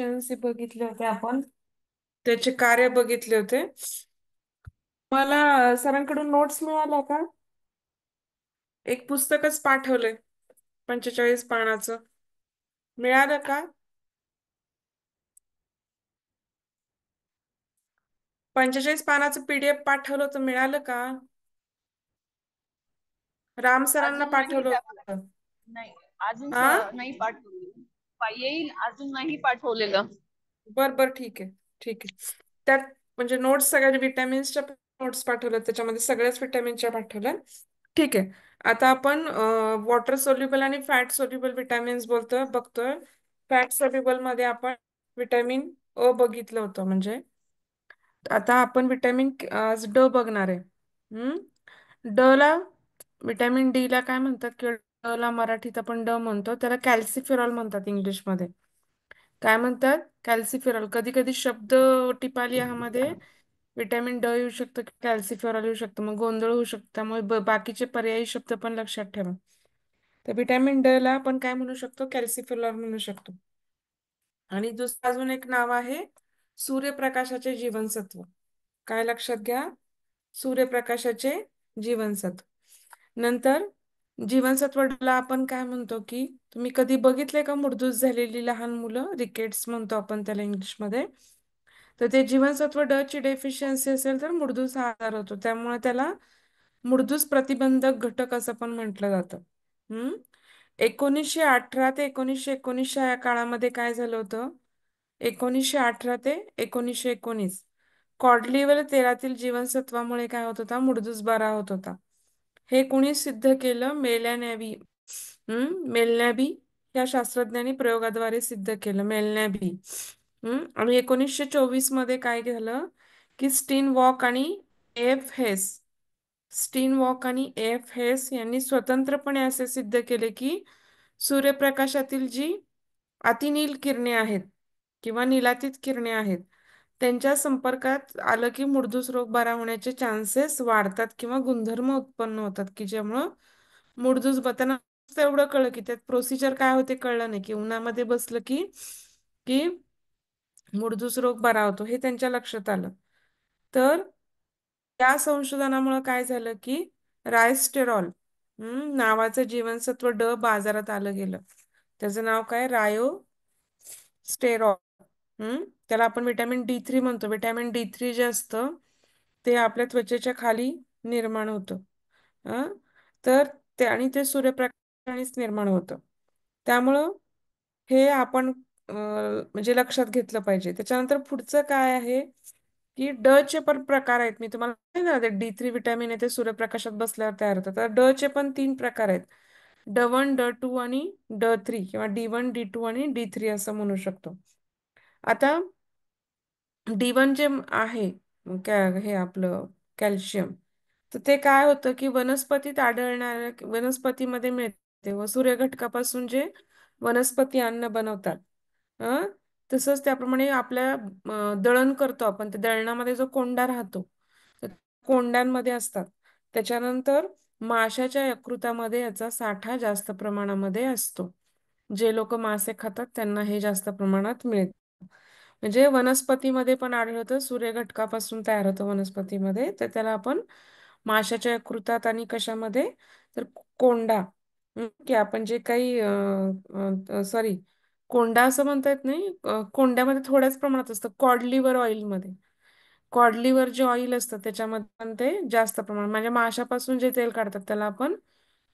Deficiency बघितले होते आपण. त्याचे कार्य बघितले होते. मला सरांकडून नोट्स मिळाल्या का? एक पुस्तकच पाठवलंय 45 पानाचं. मिळालं का? 45 पानाचं पीडीएफ पाठवलं होतं, मिळालं का? राम सरांना अजून नाही पाठवलं टाकलं. होतं. नाही, अजून हा, नाही पाठवलेलं. येईल, अजून नाही पाठवलेलं. बर बर, ठीक आहे. ठीक आहे. त्यात म्हणजे नोट्स सगळ्या विटॅमिन्सच्या नोट्स पाठवल्या, त्याच्यामध्ये सगळ्याच विटॅमिनच्या पाठवल्या. ठीक आहे. आता आपण वॉटर सोल्युबल आणि फॅट सोल्युबल विटॅमिन्स बघतोय. फॅट सोल्युबल मध्ये आपण विटॅमिन अ बघितलं होतं. म्हणजे आता आपण विटॅमिन आज ड बघणार आहे. ड ला, विटॅमिन डी ला काय म्हणतात, किंवा ड ला मराठीत आपण ड म्हणतो, त्याला कॅल्सिफेरॉल म्हणतात इंग्लिशमध्ये. काय म्हणतात? कॅल्सिफेरॉल. कधी कधी शब्द टिपाली ह्यामध्ये विटॅमिन ड येऊ शकतं, कॅल्सिफेरॉल येऊ शकतं, मग गोंधळ होऊ शकतो. त्यामुळे बाकीचे पर्यायी शब्द पण लक्षात ठेवा. तर विटॅमिन ड ला आपण काय म्हणू शकतो? कॅल्सिफेरॉल म्हणू शकतो. आणि दुसरं अजून एक नाव आहे सूर्यप्रकाशाचे जीवनसत्व. काय लक्षात घ्या? सूर्यप्रकाशाचे जीवनसत्व. नंतर जीवनसत्व ड ला आपण काय म्हणतो, की तुम्ही कधी बघितले का मुडदूस झालेली लहान मुलं, रिकेट्स म्हणतो आपण त्याला इंग्लिशमध्ये. तर ते जीवनसत्व ड ची डेफिशियन्सी असेल तर मुडदूस हा आजार होतो. त्यामुळे त्याला मुडदूस प्रतिबंधक घटक असं पण म्हटलं जातं. 1918 ते 1919 या काळामध्ये काय झालं होतं? 1918 ते 1919 कॉडलिव्हर तेलातील जीवनसत्वामुळे काय होत होता? मुडदूस बरा होत होता. हे कुणी सिद्ध केलं? मेलॅनॅबी. मेलनॅबी या शास्त्रज्ञांनी प्रयोगाद्वारे सिद्ध केलं. मेलनॅबी. आणि 1924 मध्ये काय झालं, की स्टीन वॉक आणि एफ हेस स्टीन वॉक आणि एफ हेस यांनी स्वतंत्रपणे असे सिद्ध केले की सूर्यप्रकाशातील जी अतिनील किरणे आहेत किंवा निलातीत किरणे आहेत, त्यांच्या संपर्कात आलं की मुडदूस रोग बरा होण्याचे चान्सेस वाढतात किंवा गुणधर्म उत्पन्न होतात, की ज्यामुळं मुडदूस त्यांना एवढं कळलं की त्यात प्रोसिजर काय होते कळलं नाही, की उन्हामध्ये बसलं की की मुडदूस रोग बरा होतो हे त्यांच्या लक्षात आलं. तर त्या संशोधनामुळे काय झालं, की रायस्टेरॉल नावाचं जीवनसत्व ड बाजारात आलं गेलं. त्याचं नाव काय? स्टेरॉल. त्याला आपण विटॅमिन D3 म्हणतो. विटॅमिन D3 जे असतं ते आपल्या त्वचेच्या खाली निर्माण होतं. हं? तर ते, आणि ते सूर्यप्रकाशानेच निर्माण होतं. त्यामुळं हे आपण म्हणजे लक्षात घेतलं पाहिजे. त्याच्यानंतर पुढचं काय आहे, की ड चे पण प्रकार आहेत. मी तुम्हाला सांगितलं ना, D3 विटॅमिन आहे ते सूर्यप्रकाशात बसल्यावर तयार होतं. तर ड चे पण 3 प्रकार आहेत. D1, D2 आणि D3, किंवा D1, D2 आणि D3 असं म्हणू शकतो. आता D1 जे आहे, हे आपलं कॅल्शियम, तर ते काय होतं, की वनस्पतीत आढळणाऱ्या वनस्पतीमध्ये मिळते व सूर्यघटकापासून जे वनस्पती अन्न बनवतात. अं तसंच त्याप्रमाणे आपल्या दळण करतो आपण, त्या दळणामध्ये जो कोंडा राहतो, तर कोंड्यांमध्ये असतात. त्याच्यानंतर माशाच्या यकृतामध्ये याचा साठा जास्त प्रमाणामध्ये असतो. जे लोक मासे खातात त्यांना हे जास्त प्रमाणात मिळतं. म्हणजे वनस्पतीमध्ये पण आढळतं, सूर्यघटकापासून तयार होतं वनस्पतीमध्ये, तर त्याला आपण माशाच्या यकृतात आणि कशामध्ये, तर कोंडा, की आपण जे काही सॉरी, कोंडा असं म्हणता येत नाही, कोंड्यामध्ये थोड्याच प्रमाणात असतं. कॉड लिव्हर जे ऑइल असतं त्याच्यामध्ये पण ते जास्त प्रमाणात, म्हणजे माशापासून जे तेल काढतात त्याला आपण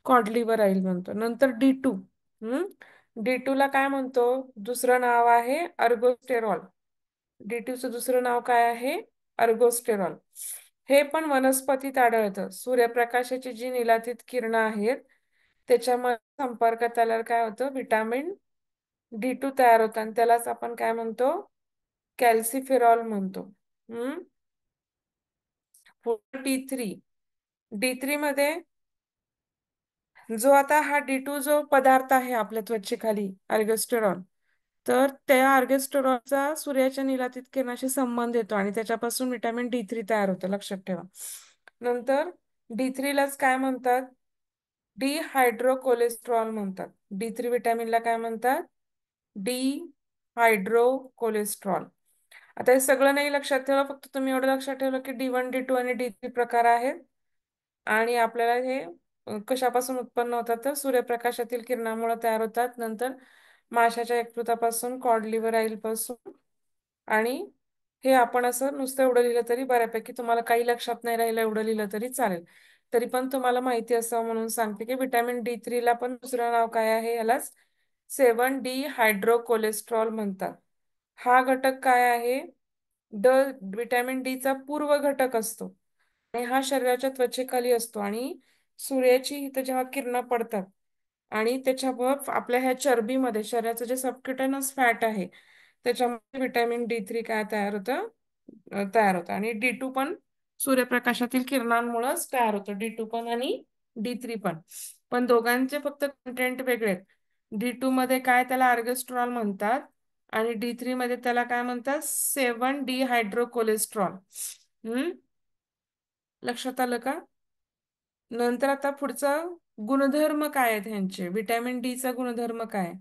कॉड लिव्हर ऑइल म्हणतो. नंतर D2. D2 ला काय म्हणतो? दुसरं नाव आहे अर्गोस्टेरॉल. D2चं दुसरं नाव काय आहे? अर्गोस्टेरॉल. हे पण वनस्पतीत आढळतं. सूर्यप्रकाशाची जी निलातीत किरणं आहेत त्याच्यामध्ये संपर्कात आल्यावर काय होतं? विटॅमिन D2 तयार होतं आणि त्यालाच आपण काय म्हणतो? कॅल्सिफेरॉल म्हणतो. हम्म D3. D3 मध्ये जो आता हा D2 जो पदार्थ आहे आपल्या त्वचेखाली, अल्गोस्टेरॉल, तर त्या अल्गोस्टेरॉलचा सूर्याच्या निलातीत किरणाशी संबंध येतो आणि त्याच्यापासून विटॅमिन D3 तयार होतं, लक्षात ठेवा. नंतर D3 लाच काय म्हणतात? डिहायड्रोकोलेस्ट्रॉल म्हणतात. D3 विटॅमिनला काय म्हणतात? Hydro cholesterol. आता हे सगळं नाही लक्षात ठेवलं, फक्त तुम्ही एवढं लक्षात ठेवलं की D1 D2 आणि D3 प्रकार आहेत. आणि आपल्याला हे कशापासून उत्पन्न होतात, तर सूर्यप्रकाशातील किरणामुळे तयार होतात. नंतर माशाच्या यकृतापासून, कॉड लिव्हर ऑइल पासून. आणि हे आपण असं नुसतं एवढं लिहिलं तरी बऱ्यापैकी, तुम्हाला काही लक्षात नाही राहिलं एवढं लिहिलं तरी चालेल. तरी पण तुम्हाला माहिती असावं म्हणून सांगते की विटॅमिन D3 ला पण दुसरं नाव काय आहे, यालाच 7D हायड्रो कोलेस्ट्रॉल म्हणतात. हा घटक काय आहे, ड विटॅमिन डी चा पूर्व घटक असतो. आणि हा शरीराच्या त्वचेखाली असतो. आणि सूर्याची इथं जेव्हा किरणं पडतात आणि त्याच्यावर आपल्या ह्या चरबीमध्ये, शरीराचं जे सबक्युटेनस फॅट आहे त्याच्यामध्ये विटॅमिन D3 काय तयार होतं. आणि D2 पण सूर्यप्रकाशातील किरणांमुळेच तयार होतं, D2 पण आणि D3 पण. पण दोघांचे फक्त कंटेंट वेगळे आहेत. D2 मध्ये काय, त्याला अर्गेस्ट्रॉल म्हणतात. आणि D3 मध्ये त्याला काय म्हणतात, 7D हायड्रो कोलेस्ट्रॉल. लक्षात आलं का? नंतर आता पुढचा गुणधर्म काय आहेत ह्यांचे, विटॅमिन डी चा गुणधर्म काय?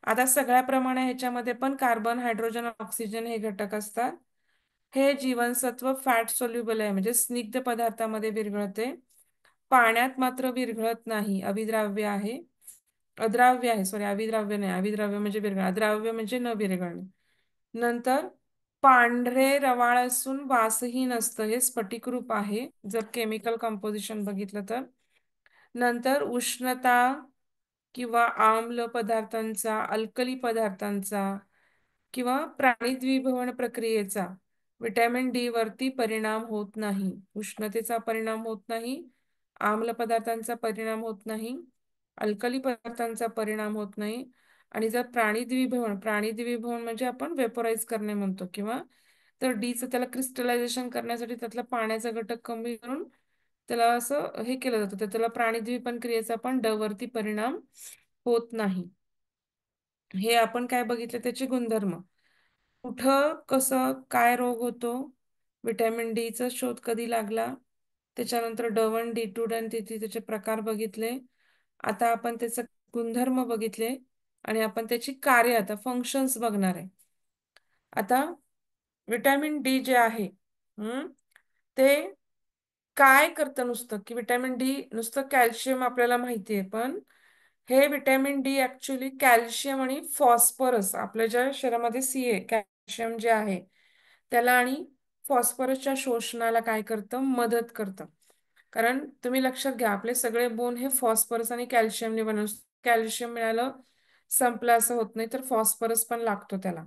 आता सगळ्याप्रमाणे ह्याच्यामध्ये पण कार्बन, हायड्रोजन, ऑक्सिजन हे घटक असतात. हे जीवनसत्व फॅट सोल्युबल आहे, म्हणजे स्निग्ध पदार्थामध्ये विरघळते. पाण्यात मात्र विरघळत नाही, अविद्राव्य आहे. अद्राव्य आहे, सॉरी, अविद्राव्य नाही. अविद्राव्य म्हणजे विरघळ, अद्राव्य म्हणजे न विरघळणे. नंतर पांढरे रवाळ असून वासही नसतं, हे स्फटिक रूप आहे जर केमिकल कंपोजिशन बघितलं तर. नंतर उष्णता किंवा आम्ल पदार्थांचा, अल्कली पदार्थांचा किंवा प्राणी द्विभवन प्रक्रियेचा विटॅमिन डी वरती परिणाम होत नाही. उष्णतेचा परिणाम होत नाही, आम्ल पदार्थांचा परिणाम होत नाही, अल्कली पदार्थांचा परिणाम होत नाही. आणि जर प्राणी द्विभवन म्हणजे आपण वेपोराइज करणे म्हणतो, किंवा तर डीचं त्याला क्रिस्टलायझेशन करण्यासाठी त्यातला पाण्याचा घटक कमी करून त्याला असं हे केलं जातं, तर त्याला प्राणीद्वीपन क्रियेचा पण ड वरती परिणाम होत नाही. हे आपण काय बघितलं, त्याचे गुणधर्म. कुठं कसं काय रोग होतो, विटॅमिन डीचा शोध कधी लागला, त्याच्यानंतर D1 D2 आणि D3 त्याचे प्रकार बघितले. आता आपण त्याचे गुणधर्म बघितले आणि आपण त्याची कार्य, आता फंक्शन्स बघणार आहे. आता विटॅमिन डी जे आहे, ते काय करतं, नुसतं की विटॅमिन डी नुसतं कॅल्शियम आपल्याला माहिती आहे, पण हे विटॅमिन डी ऍक्च्युली कॅल्शियम आणि फॉस्फरस, आपल्या ज्या शरीरामध्ये कॅल्शियम जे आहे त्याला आणि फॉस्फरसच्या शोषणाला काय करतं, मदत करतं. कारण तुम्ही लक्षात घ्या, आपले सगळे बोन हे फॉस्फरस आणि कॅल्शियमने बनवून, कॅल्शियम मिळालं संपलं असं होत नाही, तर फॉस्फरस पण लागतो त्याला.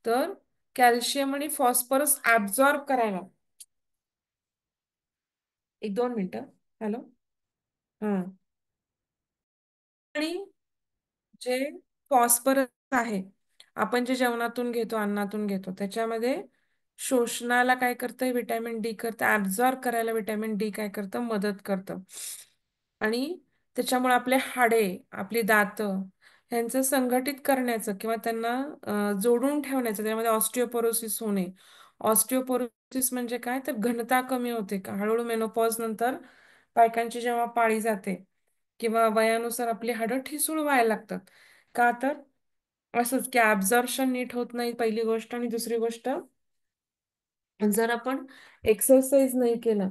तर कॅल्शियम आणि फॉस्फरस ऍब्झॉर्ब करायला, 1-2 मिनिटं. हॅलो. हा. आणि जे फॉस्फरस आहे, आपण जे जेवणातून घेतो, अन्नातून घेतो, त्याच्यामध्ये शोषणाला काय करतं, विटॅमिन डी करतं. ऍब्झॉर्ब करायला विटॅमिन डी काय करतं, मदत करतं. आणि त्याच्यामुळे आपले हाडे, आपली दात ह्यांचं संघटित करण्याचं किंवा त्यांना जोडून ठेवण्याचं, त्यामध्ये ऑस्टिओपोरोसिस होणे. ऑस्टिओपोरोसिस म्हणजे काय, तर घनता कमी होते का हळूहळू मेनोपॉज नंतर, बायकांची जेव्हा पाळी जाते किंवा वयानुसार आपली हाडं ठिसूळ व्हायला लागतात. का तर असंच की ऍब्झॉर्प्शन नीट होत नाही, पहिली गोष्ट. आणि दुसरी गोष्ट, जर आपण एक्सरसाइज नाही केलं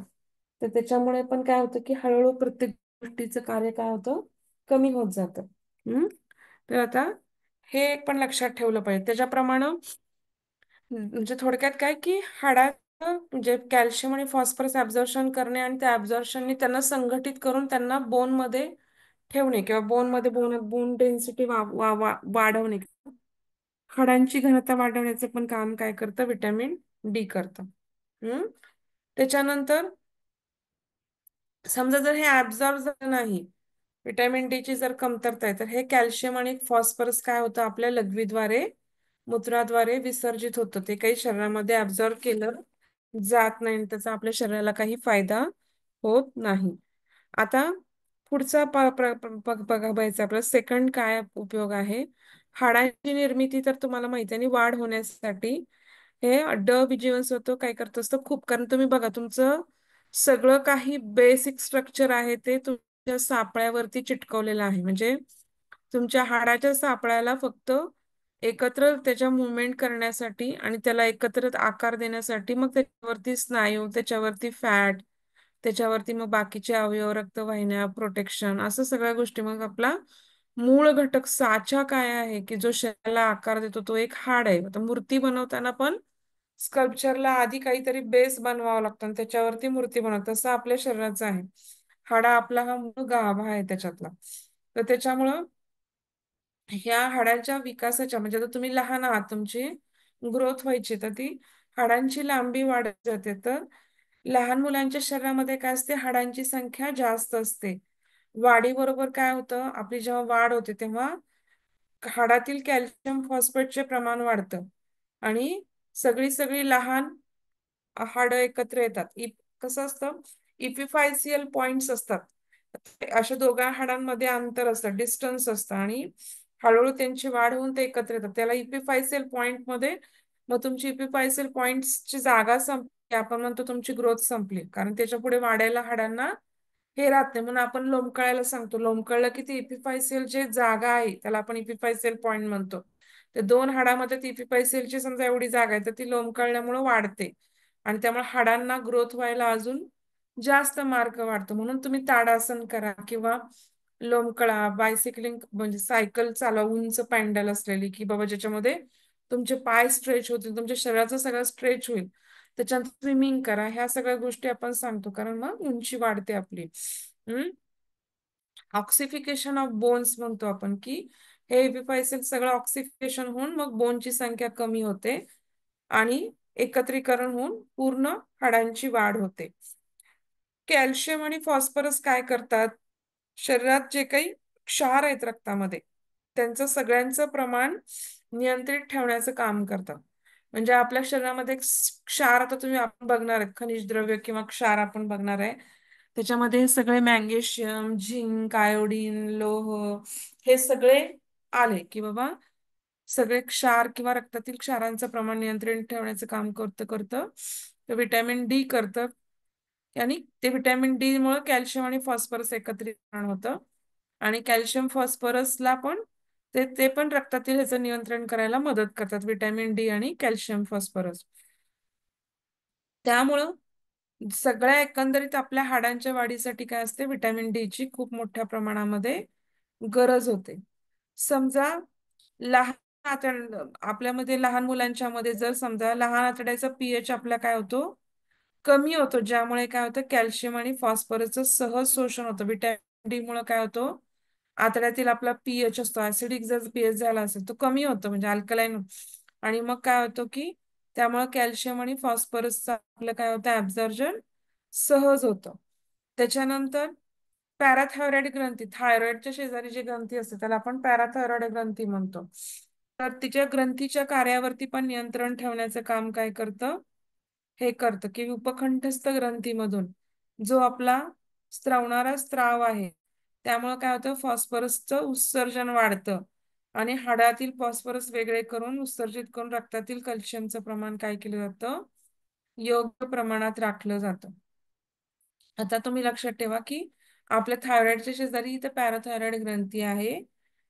तर त्याच्यामुळे पण काय होतं की हळूहळू प्रत्येक गोष्टीचं कार्य काय होतं, कमी होत जातं. तर आता हे एक पण लक्षात ठेवलं पाहिजे. त्याच्याप्रमाणे म्हणजे थोडक्यात काय की हाडात म्हणजे कॅल्शियम आणि फॉस्फरस ऍब्झॉर्प्शन करणे आणि त्या ऍब्झॉर्प्शनने त्यांना संघटित करून त्यांना बोन मध्ये ठेवणे किंवा बोन मध्ये बोन डेन्सिटी वाढवणे, हाडांची घनता वाढवण्याचं पण काम काय करतं, विटॅमिन डी करतं. त्याच्यानंतर समजा जर हे ऍब्झॉर्ब झालं नाही, विटॅमिन डी ची जर कमतरता आहे, तर हे कॅल्शियम आणि फॉस्फरस काय होतं, आपल्या लघवीद्वारे, मूत्राद्वारे विसर्जित होतं. ते काही शरीरामध्ये ऍब्झॉर्ब केलं जात नाही, त्याचा आपल्या शरीराला काही फायदा होत नाही. आता पुढचा बघायचा आपला सेकंड काय उपयोग आहे, हाडांची निर्मिती तर तुम्हाला माहिती आहे. आणि वाढ होण्यासाठी हे जीवनसत्व काय करत असतं खूप, कारण तुम्ही बघा, तुमचं सगळं काही बेसिक स्ट्रक्चर आहे ते तुमच्या सापळ्यावरती चिटकवलेलं आहे. म्हणजे तुमच्या हाडाच्या सापळ्याला फक्त एकत्र त्याच्या मुवमेंट करण्यासाठी आणि त्याला एकत्र आकार देण्यासाठी मग त्याच्यावरती स्नायू, त्याच्यावरती फॅट, त्याच्यावरती मग बाकीचे अवयव, रक्तवाहिन्या, प्रोटेक्शन, असं सगळ्या गोष्टी. मग आपला मूळ घटक साचा काय आहे की जो शरीराला आकार देतो, तो एक हाड आहे. आता मूर्ती बनवताना पण स्कल्पचरला आधी काहीतरी बेस बनवावा लागतो आणि त्याच्यावरती मूर्ती बनवतात. तसं आपल्या शरीराचं आहे. हाडा आपला हा मूळ गाभा आहे त्याच्यातला. तर त्याच्यामुळं ह्या हाडांच्या विकासाच्या, म्हणजे आता तुम्ही लहान आहात, तुमची ग्रोथ व्हायची, तर ती हाडांची लांबी वाढत जाते. तर लहान मुलांच्या शरीरामध्ये काय असते, हाडांची संख्या जास्त असते. वाढीबरोबर काय होतं, आपली जेव्हा वाढ होते तेव्हा हाडातील कॅल्शियम फॉस्फेटचे प्रमाण वाढतं आणि सगळी सगळी लहान हाडं एकत्र येतात. कसं असतं, इपिफायसियल पॉइंट्स असतात. अशा दोघा हाडांमध्ये अंतर असतं, डिस्टन्स असतं आणि हळूहळू त्यांची वाढ होऊन ते एकत्र येतात. त्याला इपिफायसियल पॉइंट मध्ये, मग तुमची इपिफायसियल पॉइंट्सची जागा संपली, आपण म्हणतो तुमची ग्रोथ संपली, कारण त्याच्या पुढे वाढायला हाडांना हे राहत नाही. म्हणून आपण लोंबकळायला सांगतो. लोंबकळलं की ती इपिफायसियल जे जागा आहे त्याला आपण इपिफायसियल पॉइंट म्हणतो. ते दोन हाडामध्ये ती इपिफायसियलची समजा एवढी जागा आहे, तर ती लोंबकळल्यामुळे वाढते आणि त्यामुळे हाडांना ग्रोथ व्हायला अजून जास्त मार्ग वाढतो. म्हणून तुम्ही ताडासन करा किंवा लोंबकळा, बायसिकलिंग म्हणजे सायकल चालवा, उंच पॅन्डल असलेली, की बाबा ज्याच्यामध्ये तुमचे पाय स्ट्रेच होतील, तुमच्या शरीराचा सगळं स्ट्रेच होईल. त्याच्यात स्विमिंग करा. ह्या सगळ्या गोष्टी आपण सांगतो, कारण मग उंची वाढते आपली. ऑक्सिफिकेशन ऑफ बोन्स म्हणतो आपण, की हे एपिफायसेल सगळं ऑक्सिफिकेशन होऊन मग बोनची संख्या कमी होते आणि एकत्रीकरण होऊन पूर्ण हाडांची वाढ होते. कॅल्शियम आणि फॉस्फरस काय करतात, शरीरात जे काही क्षार आहेत रक्तामध्ये, त्यांचं सगळ्यांचं प्रमाण नियंत्रित ठेवण्याचं काम करतात. म्हणजे आपल्या शरीरामध्ये क्षार, आता तुम्ही आपण बघणार आहेत खनिज द्रव्य किंवा क्षार आपण बघणार आहे, त्याच्यामध्ये सगळे मॅग्नेशियम, झिंक, आयोडीन, लोह, हे सगळे आले की बाबा सगळे क्षार किंवा रक्तातील क्षारांचं प्रमाण नियंत्रित ठेवण्याचं काम करतं. तर विटॅमिन डी करतं आणि ते विटॅमिन डी मुळे कॅल्शियम आणि फॉस्फरस एकत्रीकरण होतं आणि कॅल्शियम फॉस्फरसला पण ते पण रक्तातील ह्याचं नियंत्रण करायला मदत करतात, विटॅमिन डी आणि कॅल्शियम फॉस्फरस. त्यामुळं सगळ्या एकंदरीत आपल्या हाडांच्या वाढीसाठी काय असते, विटॅमिन डी ची खूप मोठ्या प्रमाणामध्ये गरज होते. समजा लहान आपल्यामध्ये लहान मुलांच्या मध्ये जर समजा लहान आतड्याचा पीएच आपला काय होतो, कमी होतो, ज्यामुळे काय होतं, कॅल्शियम आणि फॉस्फरसचं सहज शोषण होतं. विटॅमिन डी मुळे काय होतं, आतड्यातील आपला पीएच असतो, ऍसिडिक जर पीएच झाला असेल तो कमी होतो, म्हणजे अल्कलाईन. आणि मग काय होतं की त्यामुळे कॅल्शियम आणि फॉस्फरसचं आपलं काय होतं, ऍब्झॉर्जन सहज होतं. त्याच्यानंतर पॅराथायरॉइड ग्रंथी, थायरॉइडच्या शेजारी जी ग्रंथी असते त्याला आपण पॅराथायरॉइड ग्रंथी म्हणतो. तर तिच्या ग्रंथीच्या कार्यावरती पण नियंत्रण ठेवण्याचं काम काय करतं, हे करतं की उपकंठस्थ ग्रंथीमधून जो आपला स्त्रवणारा स्त्राव आहे, त्यामुळे काय होतं, फॉस्फरसचं उत्सर्जन वाढतं आणि हाडातील फॉस्फरस वेगळे करून उत्सर्जित करून रक्तातील कॅल्शियमचं प्रमाण काय केलं जातं, योग्य प्रमाणात राखलं जातं. आता तुम्ही लक्षात ठेवा की आपल्या थायरॉइडच्या शेजारी इथे पॅराथायरॉइड ग्रंथी आहे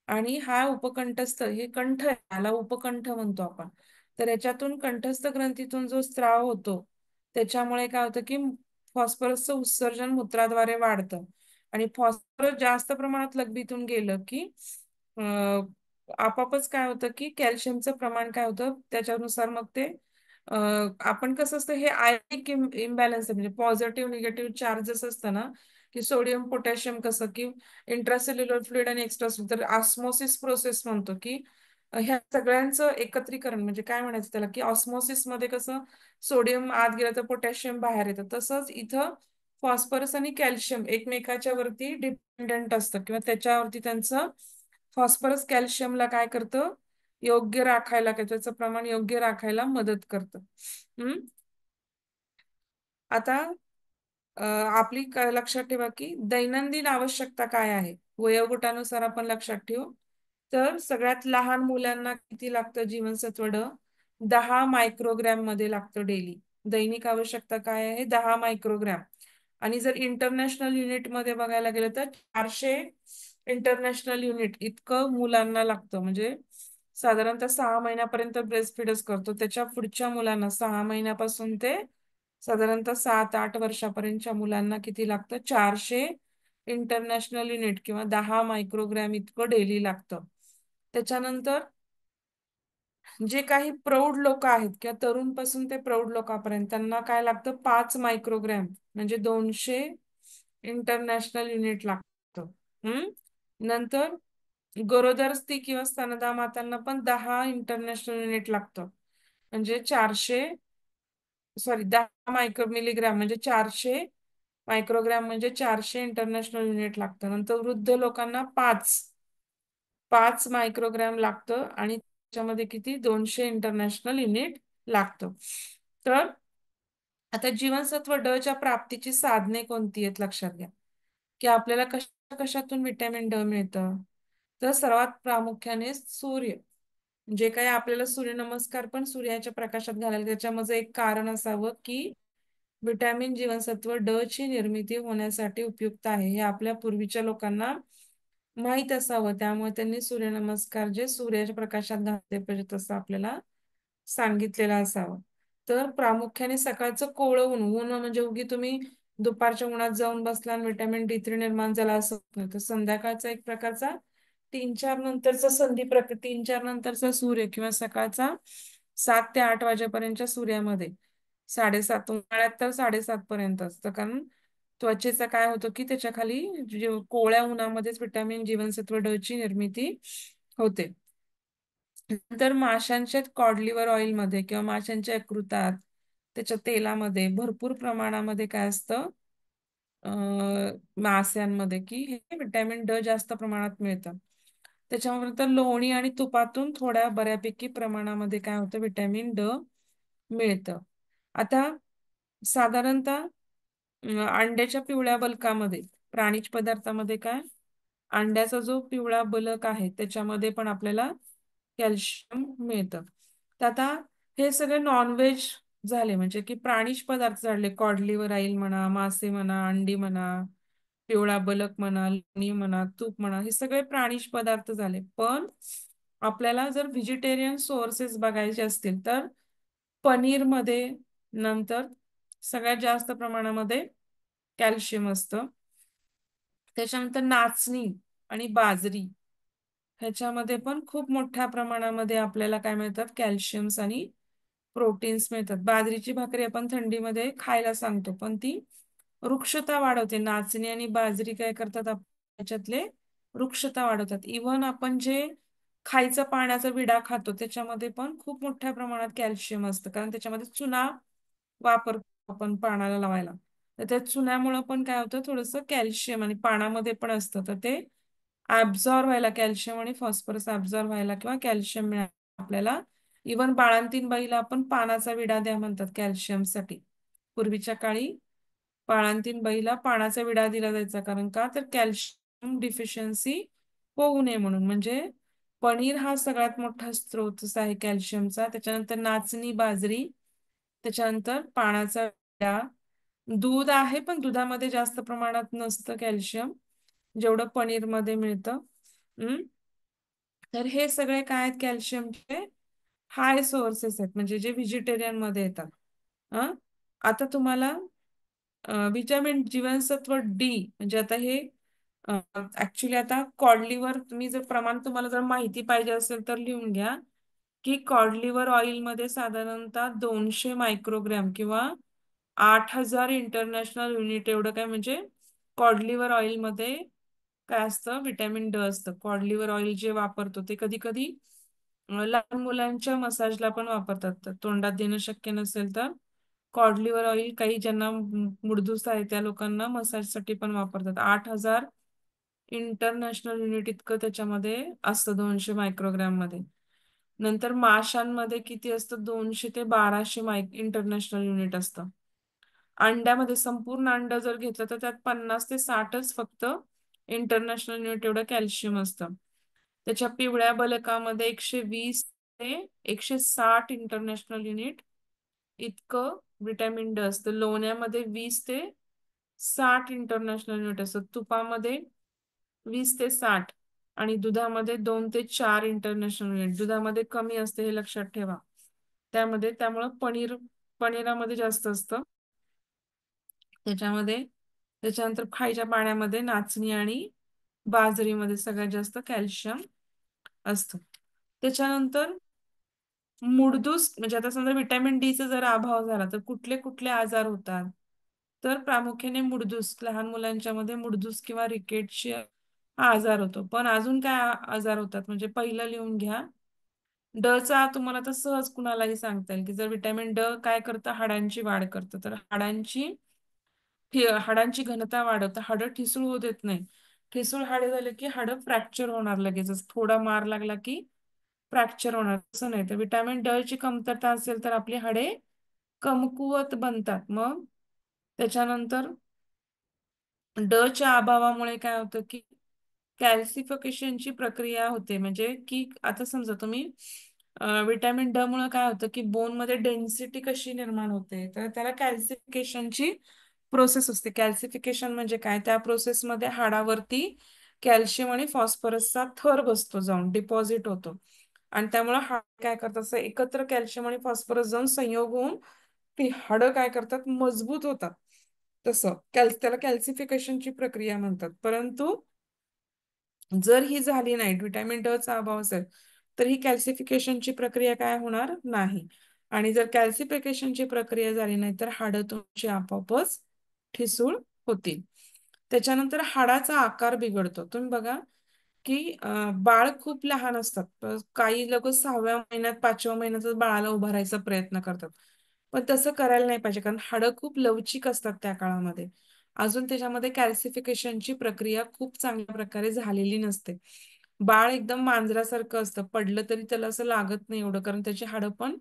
आणि हा उपकंठस्थ, हे कंठ आहे, याला उपकंठ म्हणतो आपण. तर याच्यातून कंठस्थ ग्रंथीतून जो स्त्राव होतो त्याच्यामुळे काय होतं की फॉस्फरसचं उत्सर्जन मूत्राद्वारे वाढतं आणि फॉस्फरस जास्त प्रमाणात लघवीतून गेलं की आपापच काय होतं की कॅल्शियमचं प्रमाण काय होतं, त्याच्यानुसार मग ते आपण कसं असतं, हे आयोनिक इम्बॅलन्स आहे, म्हणजे पॉझिटिव्ह निगेटिव्ह चार्जेस असतं ना, की सोडियम पोटॅशियम कसं की इंट्रासेल्युलर फ्लुइड आणि एक्स्ट्रासेल्युलर, तर ऑस्मोसिस प्रोसेस म्हणतो की ह्या सगळ्यांचं एकत्रीकरण, म्हणजे काय म्हणायचं त्याला, की ऑस्मोसिस मध्ये कसं सोडियम आत गेलं तर पोटॅशियम बाहेर येतं, तसंच इथं फॉस्फरस आणि कॅल्शियम एकमेकाच्या वरती डिपेंडंट असतं किंवा त्याच्यावरती त्यांचं, फॉस्फरस कॅल्शियमला काय करतं, योग्य राखायला, त्याचं प्रमाण योग्य राखायला मदत करतं. आता आपली लक्षात ठेवा की दैनंदिन आवश्यकता काय आहे, वयोगटानुसार आपण लक्षात ठेवू. तर सगळ्यात लहान मुलांना किती लागतं जीवनसत्व ड, 10 मायक्रोग्रॅम मध्ये लागतं डेली. दैनिक आवश्यकता काय आहे, 10 मायक्रोग्रॅम. आणि जर इंटरनॅशनल युनिट मध्ये बघायला गेलं तर 400 इंटरनॅशनल युनिट इतकं मुलांना लागतं. म्हणजे साधारणतः 6 महिन्यापर्यंत ब्रेस्ट फीडच करतो. त्याच्या पुढच्या मुलांना 6 महिन्यापासून ते साधारणतः 7-8 वर्षापर्यंतच्या मुलांना किती लागतं? 400 इंटरनॅशनल युनिट किंवा 10 मायक्रोग्रॅम इतकं डेली लागतं. त्याच्यानंतर जे काही प्रौढ लोक आहेत किंवा तरुण पासून ते प्रौढ लोकांपर्यंत त्यांना काय लागतं? 5 मायक्रोग्रॅम म्हणजे 200 इंटरनॅशनल युनिट लागतं. नंतर गरोदर स्त्री किंवा स्तनदा मातांना पण 10 इंटरनॅशनल युनिट लागतं. म्हणजे 10 मिलीग्रॅम म्हणजे 400 मायक्रोग्रॅम म्हणजे 400 इंटरनॅशनल युनिट लागतं. नंतर वृद्ध लोकांना 5 मायक्रोग्रॅम लागतं आणि त्याच्यामध्ये किती? 200 इंटरनॅशनल युनिट लागतं. तर आता जीवनसत्व ड च्या प्राप्तीची साधने कोणती आहेत लक्षात घ्या, की आपल्याला कशातून विटॅमिन ड मिळतं. तर सर्वात प्रामुख्याने सूर्य. जे काही आपल्याला सूर्यनमस्कार पण सूर्याच्या प्रकाशात घालायला त्याच्यामध्ये एक कारण असावं की विटॅमिन जीवनसत्व ड ची निर्मिती होण्यासाठी उपयुक्त आहे हे आपल्या पूर्वीच्या लोकांना माहित असावं. त्यामुळे त्यांनी सूर्यनमस्कार जे सूर्याच्या प्रकाशात घातले पाहिजे तसं आपल्याला सांगितलेलं असावं. तर प्रामुख्याने सकाळचं कोवळं ऊन म्हणजे उगी तुम्ही दुपारच्या उन्हात जाऊन बसला आणि विटॅमिन D3 निर्माण झाला असं नाही. तर संध्याकाळचा एक प्रकारचा 3-4 नंतरचा सूर्य किंवा सकाळचा 7 ते 8 वाजेपर्यंतच्या सूर्यामध्ये 7:30 उन्हाळ्यात तर 7:30 पर्यंत असतं. कारण त्वचेचा काय होतं की त्याच्या खाली कोवळ्या उन्हामध्येच विटॅमिन जीवनसत्व ड ची निर्मिती होते. नंतर माशांच्या कॉड लिव्हर ऑइल मध्ये किंवा माशांच्या यकृतात त्याच्या तेलामध्ये भरपूर प्रमाणामध्ये काय असतं? मास्यांमध्ये की हे विटॅमिन ड जास्त प्रमाणात मिळतं. त्याच्यानंतर लोणी आणि तुपातून थोड्या बऱ्यापैकी प्रमाणामध्ये काय होतं? विटॅमिन ड मिळतं. आता साधारणतः अंड्याच्या पिवळ्या बलकामध्ये प्राणीज पदार्थामध्ये काय? अंड्याचा जो पिवळा बलक आहे त्याच्यामध्ये पण आपल्याला कॅल्शियम मिळतं. तर आता हे सगळे नॉनव्हेज झाले म्हणजे की प्राणीज पदार्थ झाले. कॉड लिव्हर ऑइल म्हणा, मासे म्हणा, अंडी म्हणा, पिवळा बलक म्हणा, लोणी म्हणा, तूप म्हणा, हे सगळे प्राणीज पदार्थ झाले. पण आपल्याला जर व्हेजिटेरियन सोर्सेस बघायचे असतील तर पनीरमध्ये नंतर सगळ्यात जास्त प्रमाणामध्ये कॅल्शियम असतं. त्याच्यानंतर नाचणी आणि बाजरी ह्याच्यामध्ये पण खूप मोठ्या प्रमाणामध्ये आपल्याला काय मिळतात? कॅल्शियम्स आणि प्रोटीन्स मिळतात. बाजरीची भाकरी आपण थंडीमध्ये खायला सांगतो पण ती वृक्षता वाढवते. नाचणी आणि बाजरी काय करतात? त्याच्यातले वृक्षता वाढवतात. इव्हन आपण जे खायचं पाण्याचा विडा खातो त्याच्यामध्ये पण खूप मोठ्या प्रमाणात कॅल्शियम असतं. कारण त्याच्यामध्ये चुना वापरतो आपण पानाला लावायला. तर त्या चुन्यामुळं पण काय होतं? थोडंसं कॅल्शियम आणि पानामध्ये पण असतं तर ते ऍब्झॉर्ब व्हायला कॅल्शियम आणि फॉस्फरस ऍब्झॉर्ब व्हायला किंवा कॅल्शियम मिळायला आपल्याला इव्हन बाळंतीण बाईला आपण पानाचा विडा द्या म्हणतात कॅल्शियमसाठी. पूर्वीच्या काळी बाळंतीण बाईला पानाचा विडा दिला जायचा. कारण का? तर कॅल्शियम डिफिशियन्सी होऊ नये म्हणून. म्हणजे पनीर हा सगळ्यात मोठा स्रोत आहे कॅल्शियमचा. त्याच्यानंतर नाचणी, बाजरी, त्याच्यानंतर पानाचा विडा, दूध आहे पण दुधामध्ये जास्त प्रमाणात नसतं कॅल्शियम जेवढं पनीरमध्ये मिळतं. हम्म तर हे सगळे काय आहेत? कॅल्शियमचे हाय सोर्सेस आहेत म्हणजे जे व्हेजिटेरियन मध्ये येतात. आता तुम्हाला विटॅमिन जीवनसत्व डी म्हणजे आता हे ऍक्च्युली आता कॉड लिव्हर तुम्ही जर प्रमाण तुम्हाला जर माहिती पाहिजे असेल तर लिहून घ्या की कॉड लिव्हर ऑइल मध्ये साधारणतः 200 मायक्रोग्रॅम किंवा 8,000 इंटरनॅशनल युनिट एवढं काय म्हणजे कॉड लिव्हर ऑइल मध्ये काय असतं? विटॅमिन ड असतं. कॉड लिव्हर ऑइल जे वापरतो ते कधी कधी लहान मुलांच्या मसाजला पण वापरतात. तर तोंडात देणं शक्य नसेल तर कॉड लिव्हर ऑइल काही ज्यांना मुडदूस आहे त्या लोकांना मसाजसाठी पण वापरतात. 8,000 इंटरनॅशनल युनिट इतकं त्याच्यामध्ये असतं 200 मायक्रोग्रॅम मध्ये. नंतर माशांमध्ये किती असतं? 200 ते 1200 इंटरनॅशनल युनिट असतं. अंड्यामध्ये संपूर्ण अंड जर घेतलं तर त्यात 50 ते 60च फक्त इंटरनॅशनल युनिट एवढं कॅल्शियम असतं. त्याच्या पिवळ्या बलकामध्ये 120 ते 160 इंटरनॅशनल युनिट इतकं विटॅमिन ड असतं. लोण्यामध्ये 20 ते 60 इंटरनॅशनल युनिट असतं. तुपामध्ये 20 ते 60 आणि दुधामध्ये 2 ते 4 इंटरनॅशनल युनिट. दुधामध्ये कमी असते हे लक्षात ठेवा. त्यामुळं पनीरामध्ये जास्त असतं. त्याच्यामध्ये त्याच्यानंतर खायच्या पाण्यामध्ये नाचणी आणि बाजरीमध्ये सगळ्यात जास्त कॅल्शियम असतं. त्याच्यानंतर मुडदूस म्हणजे आता समजा व्हिटॅमिन डीचा जर अभाव झाला तर कुठले कुठले आजार होतात? तर प्रामुख्याने मुडदूस, लहान मुलांच्या मध्ये मुडदूस किंवा रिकेटची हा आजार होतो. पण अजून काय आजार होतात म्हणजे पहिलं लिहून घ्या. ड चा तुम्हाला तर सहज कुणालाही सांगता येईल की जर व्हिटॅमिन ड काय करतं, हाडांची वाढ करतं. तर हाडांची घनता वाढवतं, हाडं ठिसूळ होऊ देत नाही. ठिसूळ हाडे झाले की हाडं फ्रॅक्चर होणार लगेचच, थोडा मार लागला की फ्रॅक्चर होणार. असं नाही. तर विटॅमिन ड ची कमतरता असेल तर आपली हाडे कमकुवत बनतात. मग त्याच्यानंतर ड च्या अभावामुळे काय होतं की कॅल्सिफिकेशनची प्रक्रिया होते. म्हणजे की आता समजा तुम्ही विटॅमिन ड मुळे काय होतं की बोन मध्ये डेन्सिटी कशी निर्माण होते, तर त्याला कॅल्सिफिकेशनची प्रोसेस असते. कॅल्सिफिकेशन म्हणजे काय, त्या प्रोसेसमध्ये हाडावरती कॅल्शियम आणि फॉस्फरसचा थर बसतो, जाऊन डिपॉझिट होतो. आणि त्यामुळे हाड काय करतात, असं एकत्र कॅल्शियम आणि फॉस्फरस जाऊन संयोग होऊन ती हाडं काय करतात, मजबूत होतात. तसं त्याला कॅल्सिफिकेशनची प्रक्रिया म्हणतात. परंतु जर ही झाली नाही, व्हिटॅमिन ड चा अभाव असेल, तर ही कॅल्सिफिकेशनची प्रक्रिया काय होणार नाही. आणि जर कॅल्सिफिकेशनची प्रक्रिया झाली नाही तर हाडं तुमची आपोआपच ठिसूळ होतील. त्याच्यानंतर हाडाचा आकार बिघडतो. तुम्ही बघा की बाळ खूप लहान असतात. काही लोक 6व्या महिन्यात 5व्या महिन्यातच बाळाला उभारायचा प्रयत्न करतात. पण तसं करायला नाही पाहिजे, कारण हाडं खूप लवचिक असतात त्या काळामध्ये. अजून त्याच्यामध्ये कॅल्सिफिकेशनची प्रक्रिया खूप चांगल्या प्रकारे झालेली नसते. बाळ एकदम मांजरासारखं असतं, पडलं तरी त्याला असं लागत नाही एवढं, कारण त्याची हाडं पण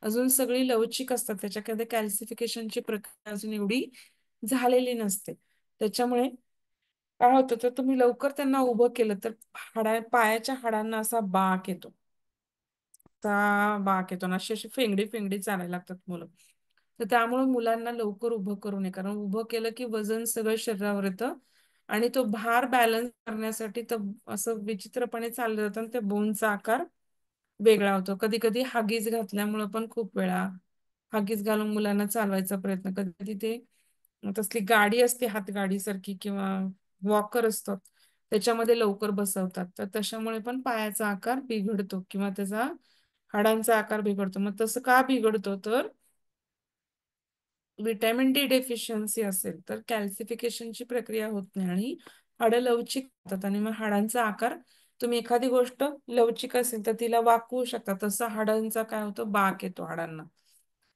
अजून सगळी लवचिक असतात. त्याच्यामध्ये कॅल्सिफिकेशनची प्रक्रिया अजून एवढी झालेली नसते. त्याच्यामुळे काय होतं, तर तुम्ही लवकर त्यांना उभं केलं तर पायाच्या हाडांना असा बाक येतो. बाक येतो ना, अशी अशी फेंगडी फेंगडी चालायला लागतात मुलं. तर त्यामुळे मुलांना लवकर उभं करू नये, कारण उभं केलं की वजन सगळं शरीरावर येतं आणि तो भार बॅलन्स करण्यासाठी तर असं विचित्रपणे चाललं जातं आणि त्या बोनचा आकार वेगळा होतो. कधी कधी हागीज घातल्यामुळं पण खूप वेळा हागीज घालून मुलांना चालवायचा प्रयत्न, कधी कधी ते तसली गाडी असते हातगाडी सारखी किंवा वॉकर असतं, त्याच्यामध्ये लवकर बसवतात. तर तशामुळे पण पायाचा आकार बिघडतो किंवा त्याचा हाडांचा आकार बिघडतो. मग तसं का बिघडतो, तर विटॅमिन डी डेफिशियन्सी असेल तर कॅल्सिफिकेशनची प्रक्रिया होत नाही आणि हाडं लवचिक होतात आणि मग हाडांचा आकार, तुम्ही एखादी गोष्ट लवचिक असेल तर तिला वाकवू शकता, तसं हाडांचा काय होतो, बाक येतो हाडांना.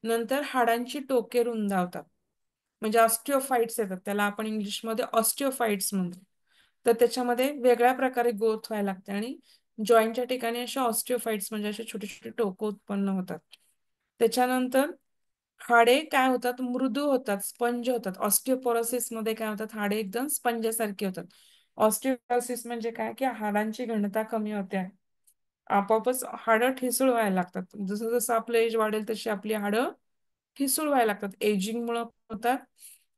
नंतर हाडांची टोके रुंदावतात, म्हणजे ऑस्टिओफाइट्स येतात. त्याला आपण इंग्लिशमध्ये ऑस्टिओफाइट्स म्हणतो. तर त्याच्यामध्ये वेगळ्या प्रकारे ग्रोथ व्हायला लागते आणि जॉईंटच्या ठिकाणी असे ऑस्टिओफाइट्स म्हणजे असे छोटे छोटे टोकं उत्पन्न होतात. त्याच्यानंतर हाडे काय होतात, मृदू होतात, स्पंज होतात. ऑस्टिओपोरोसिस मध्ये काय होतात, हाडे एकदम स्पंजासारखी होतात. ऑस्टिओपोरोसिस म्हणजे काय, की हाडांची घनता कमी होते, आपोआपच हाडं ठिसूळ व्हायला लागतात. जसं जसं आपलं एज वाढेल तशी आपली हाडं ठिसूळ व्हायला लागतात. एजिंग मुळे होतात.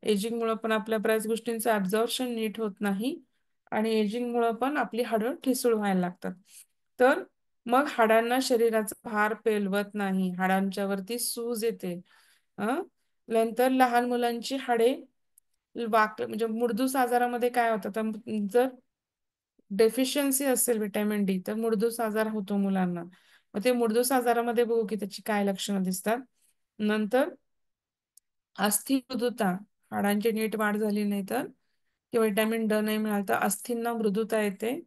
एजिंग मुळे पण आपल्या बऱ्याच गोष्टींचं ऍब्झॉर्प्शन नीट होत नाही आणि एजिंग मुळे पण आपली हाडं ठिसूळ व्हायला लागतात. तर मग हाडांना शरीराचा भार पेलवत नाही, हाडांच्या वरती सूज येते. नंतर लहान मुलांची हाडे म्हणजे मुडदूस आजारामध्ये काय होतं, तर जर डेफिशियन्सी असेल विटॅमिन डी तर मुडदूस आजार होतो मुलांना. मग ते मुडदूस आजारामध्ये बघू की त्याची काय लक्षणं दिसतात. नंतर अस्थिमृदुता, हाडांची नीट वाढ झाली नाही तर किंवा विटॅमिन ड नाही मिळालं तर अस्थींना मृदुता येते.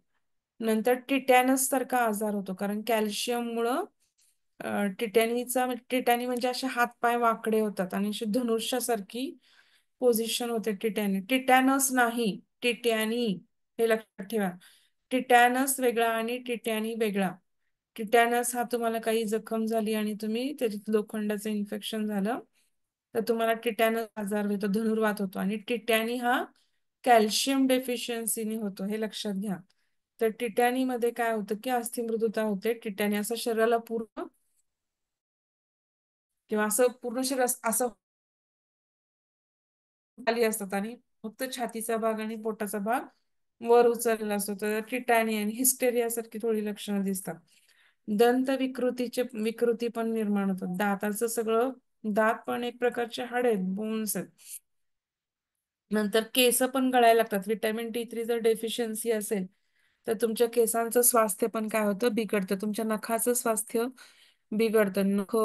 नंतर टिटॅनस सारखा आजार होतो, कारण कॅल्शियम मुळे टिटॅनी म्हणजे असे हातपाय वाकडे होतात आणि अशी धनुष्यासारखी पोझिशन होते. टिटॅनस नाही, टिटॅनी, हे लक्षात ठेवा. टिटॅनस वेगळा आणि टिटॅनी वेगळा. टिटॅनस हा तुम्हाला काही जखम झाली आणि तुम्ही त्याच्यात लोखंडाचं इन्फेक्शन झालं तर तुम्हाला टिटॅनस आजार होतो, धनुर्वात होतो. आणि टिटॅनी हा कॅल्शियम डेफिशियन्सीने होतो, हे लक्षात घ्या. तर टिटॅनी मध्ये काय होतं की अस्थिमृदुता होते. टिटॅनी असं शरीराला पूर्ण किंवा असं पूर्ण शरीर असं खाली असतात आणि फक्त छातीचा भाग आणि पोटाचा भाग वर उचललेला असतो तर टिटॅनी आणि हिस्टेरिया सारखी थोडी लक्षणं दिसतात. दंत विकृती पण निर्माण होतात. दाताचं सगळं दात पण एक प्रकारचे हाड आहेत, बोन्स आहेत. नंतर केस पण गळायला लागतात. व्हिटॅमिन D3 जर डेफिशियन्सी असेल तर तुमच्या केसांचं स्वास्थ्य पण काय होतं, बिघडतं. तुमच्या नखाचं स्वास्थ्य बिघडतं. नख,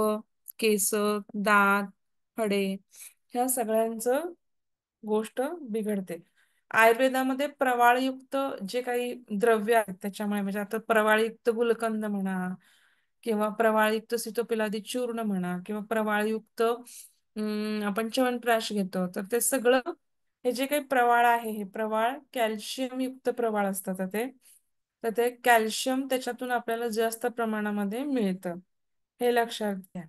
केस, दात, फडे ह्या सगळ्यांचं गोष्ट बिघडते. आयुर्वेदामध्ये प्रवाळयुक्त जे काही द्रव्य आहेत त्याच्यामुळे, म्हणजे आता प्रवाळयुक्त गुलकंद म्हणा किंवा प्रवाळयुक्त सितोपिलादी चूर्ण म्हणा किंवा प्रवाळयुक्त आपण च्यवनप्राश घेतो, तर ते सगळं हे जे काही प्रवाळ आहे, हे प्रवाळ कॅल्शियम युक्त प्रवाळ असतात तर ते कॅल्शियम त्याच्यातून आपल्याला जास्त प्रमाणामध्ये मिळतं. हे लक्षात घ्या.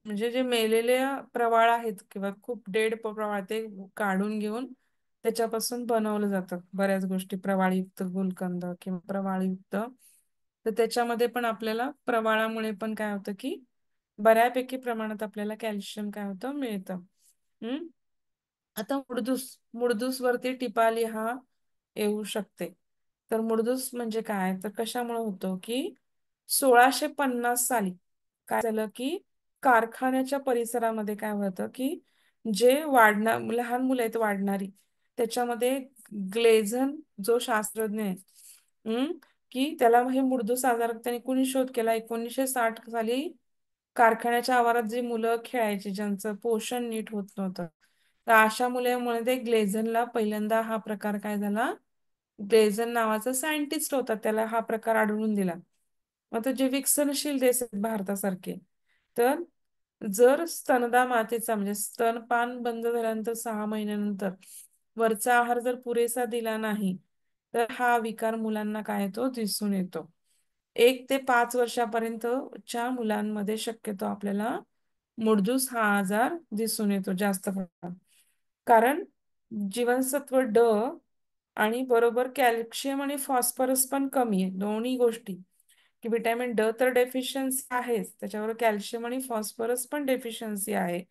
म्हणजे जे मेलेले प्रवाळ आहेत किंवा खूप डेड प्रवाळ ते काढून घेऊन त्याच्यापासून बनवलं जातं बऱ्याच गोष्टी, प्रवाळयुक्त गुलकंद किंवा प्रवाळयुक्त. तर त्याच्यामध्ये पण आपल्याला प्रवाळामुळे पण काय होतं की बऱ्यापैकी प्रमाणात आपल्याला कॅल्शियम काय होतं, मिळतं. हम्म. आता मुडदूस वरती टिपा लिहा येऊ शकते. तर मुडदूस म्हणजे काय, तर कशामुळे होतो की 1650 साली काय झालं की कारखान्याच्या परिसरामध्ये काय होतं की जे लहान मुलं आहेत वाढणारी, त्याच्यामध्ये ग्लेझन जो शास्त्रज्ञ आहे, हम्म, की त्याला हे मुडदूस आजार त्यांनी कुणी शोध केला 1960 साली. कारखान्याच्या आवारात जी मुलं खेळायची ज्यांचं पोषण नीट होत नव्हतं, तर अशा मुलामुळे ते ग्लेझनला पहिल्यांदा हा प्रकार काय झाला, ग्लेझन नावाचा सायंटिस्ट होता, त्याला हा प्रकार आढळून दिला. आता जे विकसनशील देश आहेत भारतासारखे, तर जर स्तनदा मातेचा म्हणजे स्तनपान बंद झाल्यानंतर 6 महिन्यानंतर वरचा आहार जर पुरेसा दिला नाही तर हा विकार मुलांना काय येतो, दिसून येतो. 1 ते 5 वर्षापर्यंतच्या मुलांमध्ये शक्यतो आपल्याला मुडदूस हा आजार दिसून येतो जास्त प्रमाणात. कारण जीवनसत्व आणि बरोबर कॅल्शियम आणि फॉस्फरस पण कमी आहे, दोन्ही गोष्टी. की व्हिटॅमिन तर डेफिशियन्सी आहेच, त्याच्यावर कॅल्शियम आणि फॉस्फरस पण डेफिशियन्सी आहे.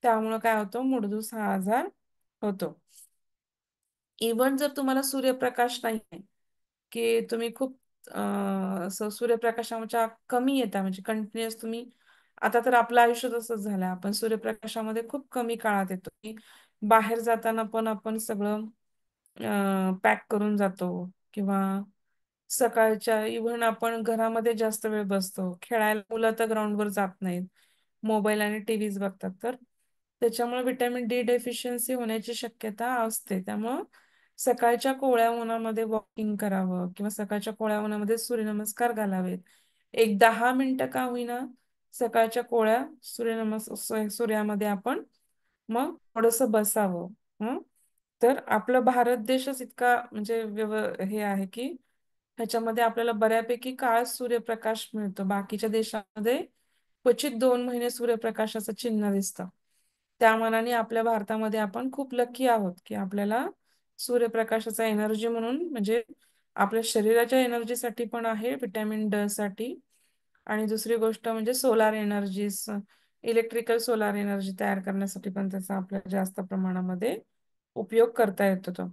त्यामुळे काय होतं, मुडदूस हा आजार होतो. इव्हन जर तुम्हाला सूर्यप्रकाश नाही आहे, की तुम्ही खूप असं सूर्यप्रकाशाच्या कमी येता, म्हणजे कंटिन्युअस तुम्ही, आता तर आपलं आयुष्य तसंच झालं, आपण सूर्यप्रकाशामध्ये खूप कमी काळात येतो, की बाहेर जाताना पण आपण सगळं पॅक करून जातो किंवा सकाळच्या इव्हन आपण घरामध्ये जास्त वेळ बसतो, खेळायला मुलं तर ग्राउंडवर जात नाहीत, मोबाईल आणि टीव्हीच बघतात. तर त्याच्यामुळे व्हिटॅमिन D डेफिशियन्सी होण्याची शक्यता असते. त्यामुळं सकाळच्या कोवळ्या उन्हामध्ये वॉकिंग करावं किंवा सकाळच्या कोवळ्या उन्हामध्ये सूर्यनमस्कार घालावेत. एक 10 मिनिटं का होईना सकाळच्या कोवळ्या सूर्यामध्ये आपण मग थोडस बसावं. हं? तर आपला भारत देशच इतका म्हणजे हे आहे की ह्याच्यामध्ये आपल्याला बऱ्यापैकी काळ सूर्यप्रकाश मिळतो. बाकीच्या देशामध्ये क्वचित 2 महिने सूर्यप्रकाशाचं चिन्ह दिसतं. त्या मानाने आपल्या भारतामध्ये आपण खूप लकी आहोत की आपल्याला सूर्यप्रकाशाचा एनर्जी म्हणून, म्हणजे आपल्या शरीराच्या एनर्जीसाठी पण आहे, व्हिटॅमिन D साठी. आणि दुसरी गोष्ट म्हणजे solar energy, electrical solar energy तयार करण्यासाठी पण त्याचा आपल्याला जास्त प्रमाणामध्ये उपयोग करता येतो तो.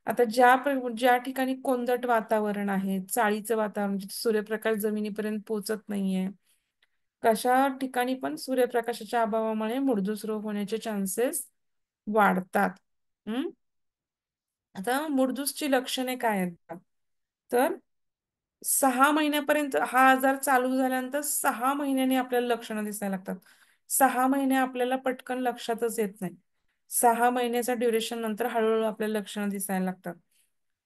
आता ज्या ठिकाणी कोंदट वातावरण आहे, चाळीचं वातावरण, जिथे सूर्यप्रकाश जमिनीपर्यंत पोहोचत नाहीये, कशा ठिकाणी पण सूर्यप्रकाशाच्या अभावामुळे मुडदूस रोग होण्याचे चान्सेस वाढतात. हम्म. आता मुडदूसची लक्षणे काय आहेत? तर 6 महिन्यापर्यंत हा आजार चालू झाल्यानंतर 6 महिन्यांनी आपल्याला लक्षणं दिसायला लागतात. 6 महिने आपल्याला पटकन लक्षातच येत नाही. 6 महिन्याचा ड्युरेशन नंतर हळूहळू आपल्याला लक्षणं दिसायला लागतात,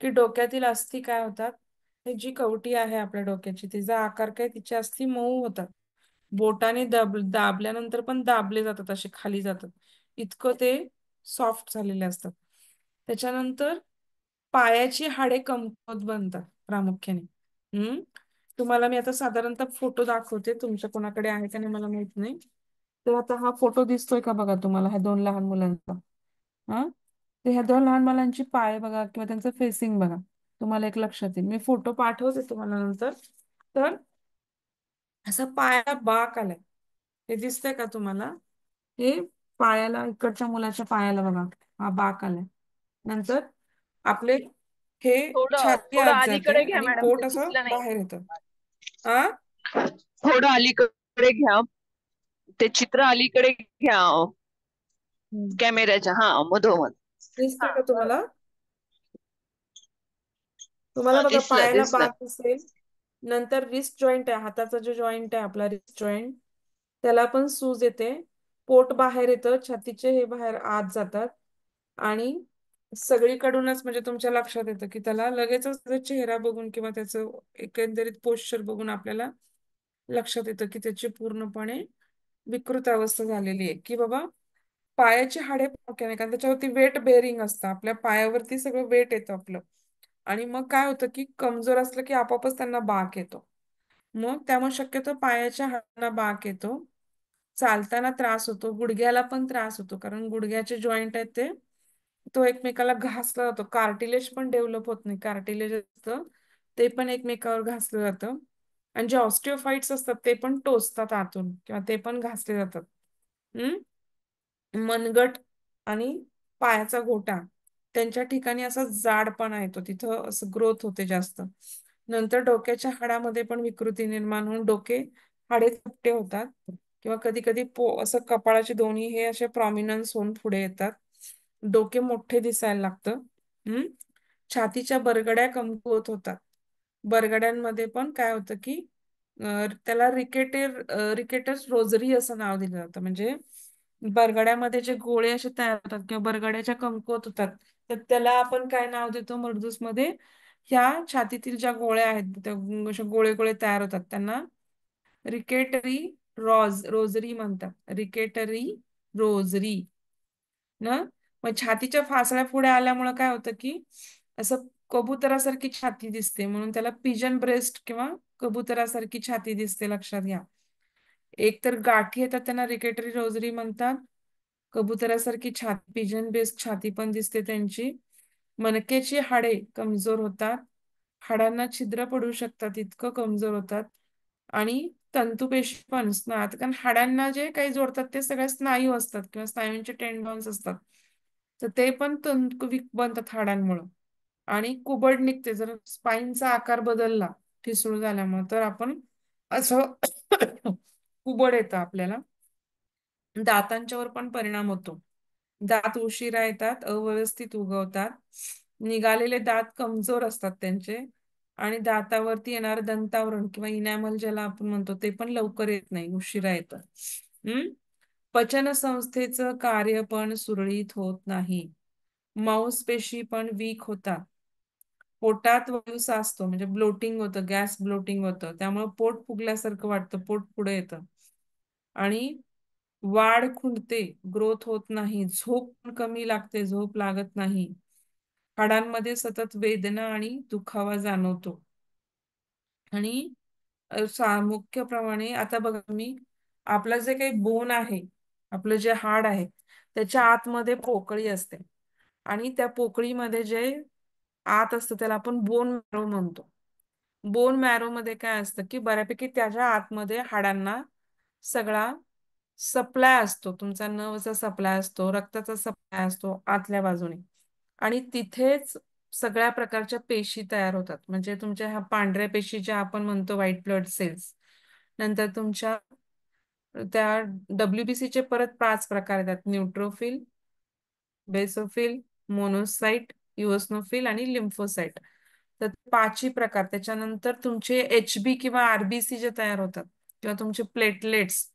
की डोक्यातील अस्थी काय होतात, ही जी कवटी आहे आपल्या डोक्याची, तिचा आकार काय, तिची अस्थी मऊ होतात. बोटाने दाबल्यानंतर पण दाबले जातात, असे खाली जातात, इतकं ते सॉफ्ट झालेले असतात. त्याच्यानंतर पायाची हाडे कमकुवत बनतात प्रामुख्याने. हम्म. तुम्हाला मी आता साधारणतः फोटो दाखवते, तुमच्या कोणाकडे आहे का नाही मला माहित नाही. तर आता हा फोटो दिसतोय का बघा तुम्हाला, ह्या 2 लहान मुलांचा. हा, तर ह्या 2 लहान मुलांची पाय बघा किंवा त्यांचं फेसिंग बघा, तुम्हाला एक लक्षात येईल. मी फोटो पाठवते तुम्हाला नंतर. तर असा पायाला बाक आलाय, हे दिसतंय का तुम्हाला? हे पायाला, इकडच्या मुलाच्या पायाला बघा, हा बाक आलाय. नंतर आपले हे थोडं छाती थोडं आत जाते अलीकडे घ्या आणि मॅडम, ते पोट असं दिसलं नाही. बाहेर येतं. हा. थोडं अलीकडे घ्या, ते चित्र अलीकडे घ्या कॅमेऱ्याच्या, हा मधोमध. दिसतंय हा का बरोबर. तुम्हाला? तुम्हाला बघा दिसलं पायाला दिसलं. बाक दिसेल. नंतर रिस्ट जॉईंट आहे, हाताचा जो जॉईंट आहे आपला रिस्ट जॉईंट, त्याला पण सूज येते. पोट बाहेर येतं, छातीचे हे बाहेर आत जातात. आणि सगळीकडूनच म्हणजे तुमच्या लक्षात येतं की त्याला लगेचच त्याचा चेहरा बघून किंवा त्याचं एकंदरीत पोश्चर बघून आपल्याला लक्षात येतं की त्याची पूर्णपणे विकृत अवस्था झालेली आहे, की बाबा पायाची हाडे पक्के नाही, कारण त्याच्यावरती वेट बेअरिंग असतं, आपल्या पायावरती सगळं वेट येतं आपलं. आणि मग काय होतं की कमजोर असलं की आपोआपच त्यांना बाक येतो. मग त्यामुळे शक्यतो पायाच्या हाडांना बाक येतो. चालताना त्रास होतो, गुडघ्याला पण त्रास होतो, कारण गुडघ्याचे जॉईंट आहेत ते, तो एकमेकाला घासला जातो. कार्टिलेज पण डेव्हलप होत नाही, कार्टिलेज असतं ते पण एकमेकावर घासलं जातं. आणि जे ऑस्टिओफाईट्स असतात ते पण टोचतात आतून किंवा ते पण घासले जातात. हम्म. मनगट आणि पायाचा गोटा त्यांच्या ठिकाणी असा जाडपणा येतो, तिथं असं ग्रोथ होते जास्त. नंतर डोक्याच्या हाडामध्ये पण विकृती निर्माण होऊन डोके हाडे चपटे होतात किंवा कधी कधी असं कपाळाचे दोन्ही हे असे प्रॉमिनन्स होऊन पुढे येतात. डोके मोठे दिसायला लागतं. हम्म. छातीच्या बरगड्या कमकुवत होतात. बरगड्यांमध्ये पण काय होतं की त्याला रिकेटस रोजरी असं नाव दिलं जातं. म्हणजे बरगड्यामध्ये जे गोळे असे तयार होतात किंवा बरगड्याच्या कमकुवत होतात, तर त्याला आपण काय नाव देतो मर्दूस मध्ये? ह्या छातीतील ज्या गोळ्या आहेत त्या अशे गोळे गोळे तयार होतात त्यांना रिकेटरी रोजरी म्हणतात. रिकेटरी रोजरी ना. मग छातीच्या फासळ्या पुढे आल्यामुळे काय होतं की असं कबुतरासारखी छाती दिसते, म्हणून त्याला पिजन ब्रेस्ट किंवा कबुतरासारखी छाती दिसते, लक्षात घ्या. एक तर गाठी येतात त्यांना रिकेटरी रोजरी म्हणतात. कबुतरासारखी छाती, पिजन बेस छाती पण दिसते त्यांची. मणक्याची हाडे कमजोर होतात, हाडांना छिद्र पडू शकतात, इतकं कमजोर होतात. आणि तंतुपेशी पण कारण हाडांना जे काही जोडतात ते सगळे स्नायू असतात किंवा स्नायूंचे टेंडॉन्स असतात, तर ते पण तंतुविक बनतात हाडांमुळं. आणि कुबड निघते जर स्पाईनचा आकार बदलला ठिसूळ झाल्यामुळे, तर आपण असं कुबड येतं आपल्याला. दातांच्यावर पण परिणाम होतो. दात उशिरा येतात, अव्यवस्थित उगवतात, निघालेले दात कमजोर असतात त्यांचे. आणि दातावरती येणार दंतावरण किंवा इनॅमल ज्याला आपण म्हणतो ते पण लवकर येत नाही, उशिरा येतं. हम्म. पचन संस्थेचं कार्य पण सुरळीत होत नाही. मांसपेशी पण वीक होतात. पोटात वायू साचतो म्हणजे ब्लोटिंग होतं, गॅस ब्लोटिंग होतं, त्यामुळे पोट फुगल्यासारखं वाटतं, पोट पुढे येतं. आणि वाढ खुंटते, ग्रोथ होत नाही, झोप पण कमी लागते, झोप लागत नाही. हाडांमध्ये सतत वेदना आणि दुखावा जाणवतो. आणि मुख्यप्रमाणे आता बघा मी, आपलं जे काही बोन आहे, आपलं जे हाड आहे, त्याच्या आतमध्ये पोकळी असते. आणि त्या पोकळीमध्ये जे आत असतं त्याला आपण बोन मॅरो म्हणतो. बोन मॅरो मध्ये काय असतं की बऱ्यापैकी त्याच्या आतमध्ये हाडांना सगळा सप्लाय असतो, तुमचा नर्वचा सप्लाय असतो, रक्ताचा सप्लाय असतो आतल्या बाजूने. आणि तिथेच सगळ्या प्रकारच्या पेशी तयार होतात, म्हणजे तुमच्या ह्या पांढऱ्या पेशी ज्या आपण म्हणतो व्हाईट ब्लड सेल्स. नंतर तुमच्या त्या WBC चे परत 5 प्रकार येतात: न्यूट्रोफिल, बेसोफिल, मोनोसाइट, युओसनोफिल आणि लिम्फोसाइट. तर 5ही प्रकार. त्याच्यानंतर तुमचे HB किंवा RBC जे तयार होतात किंवा तुमचे प्लेटलेट्स,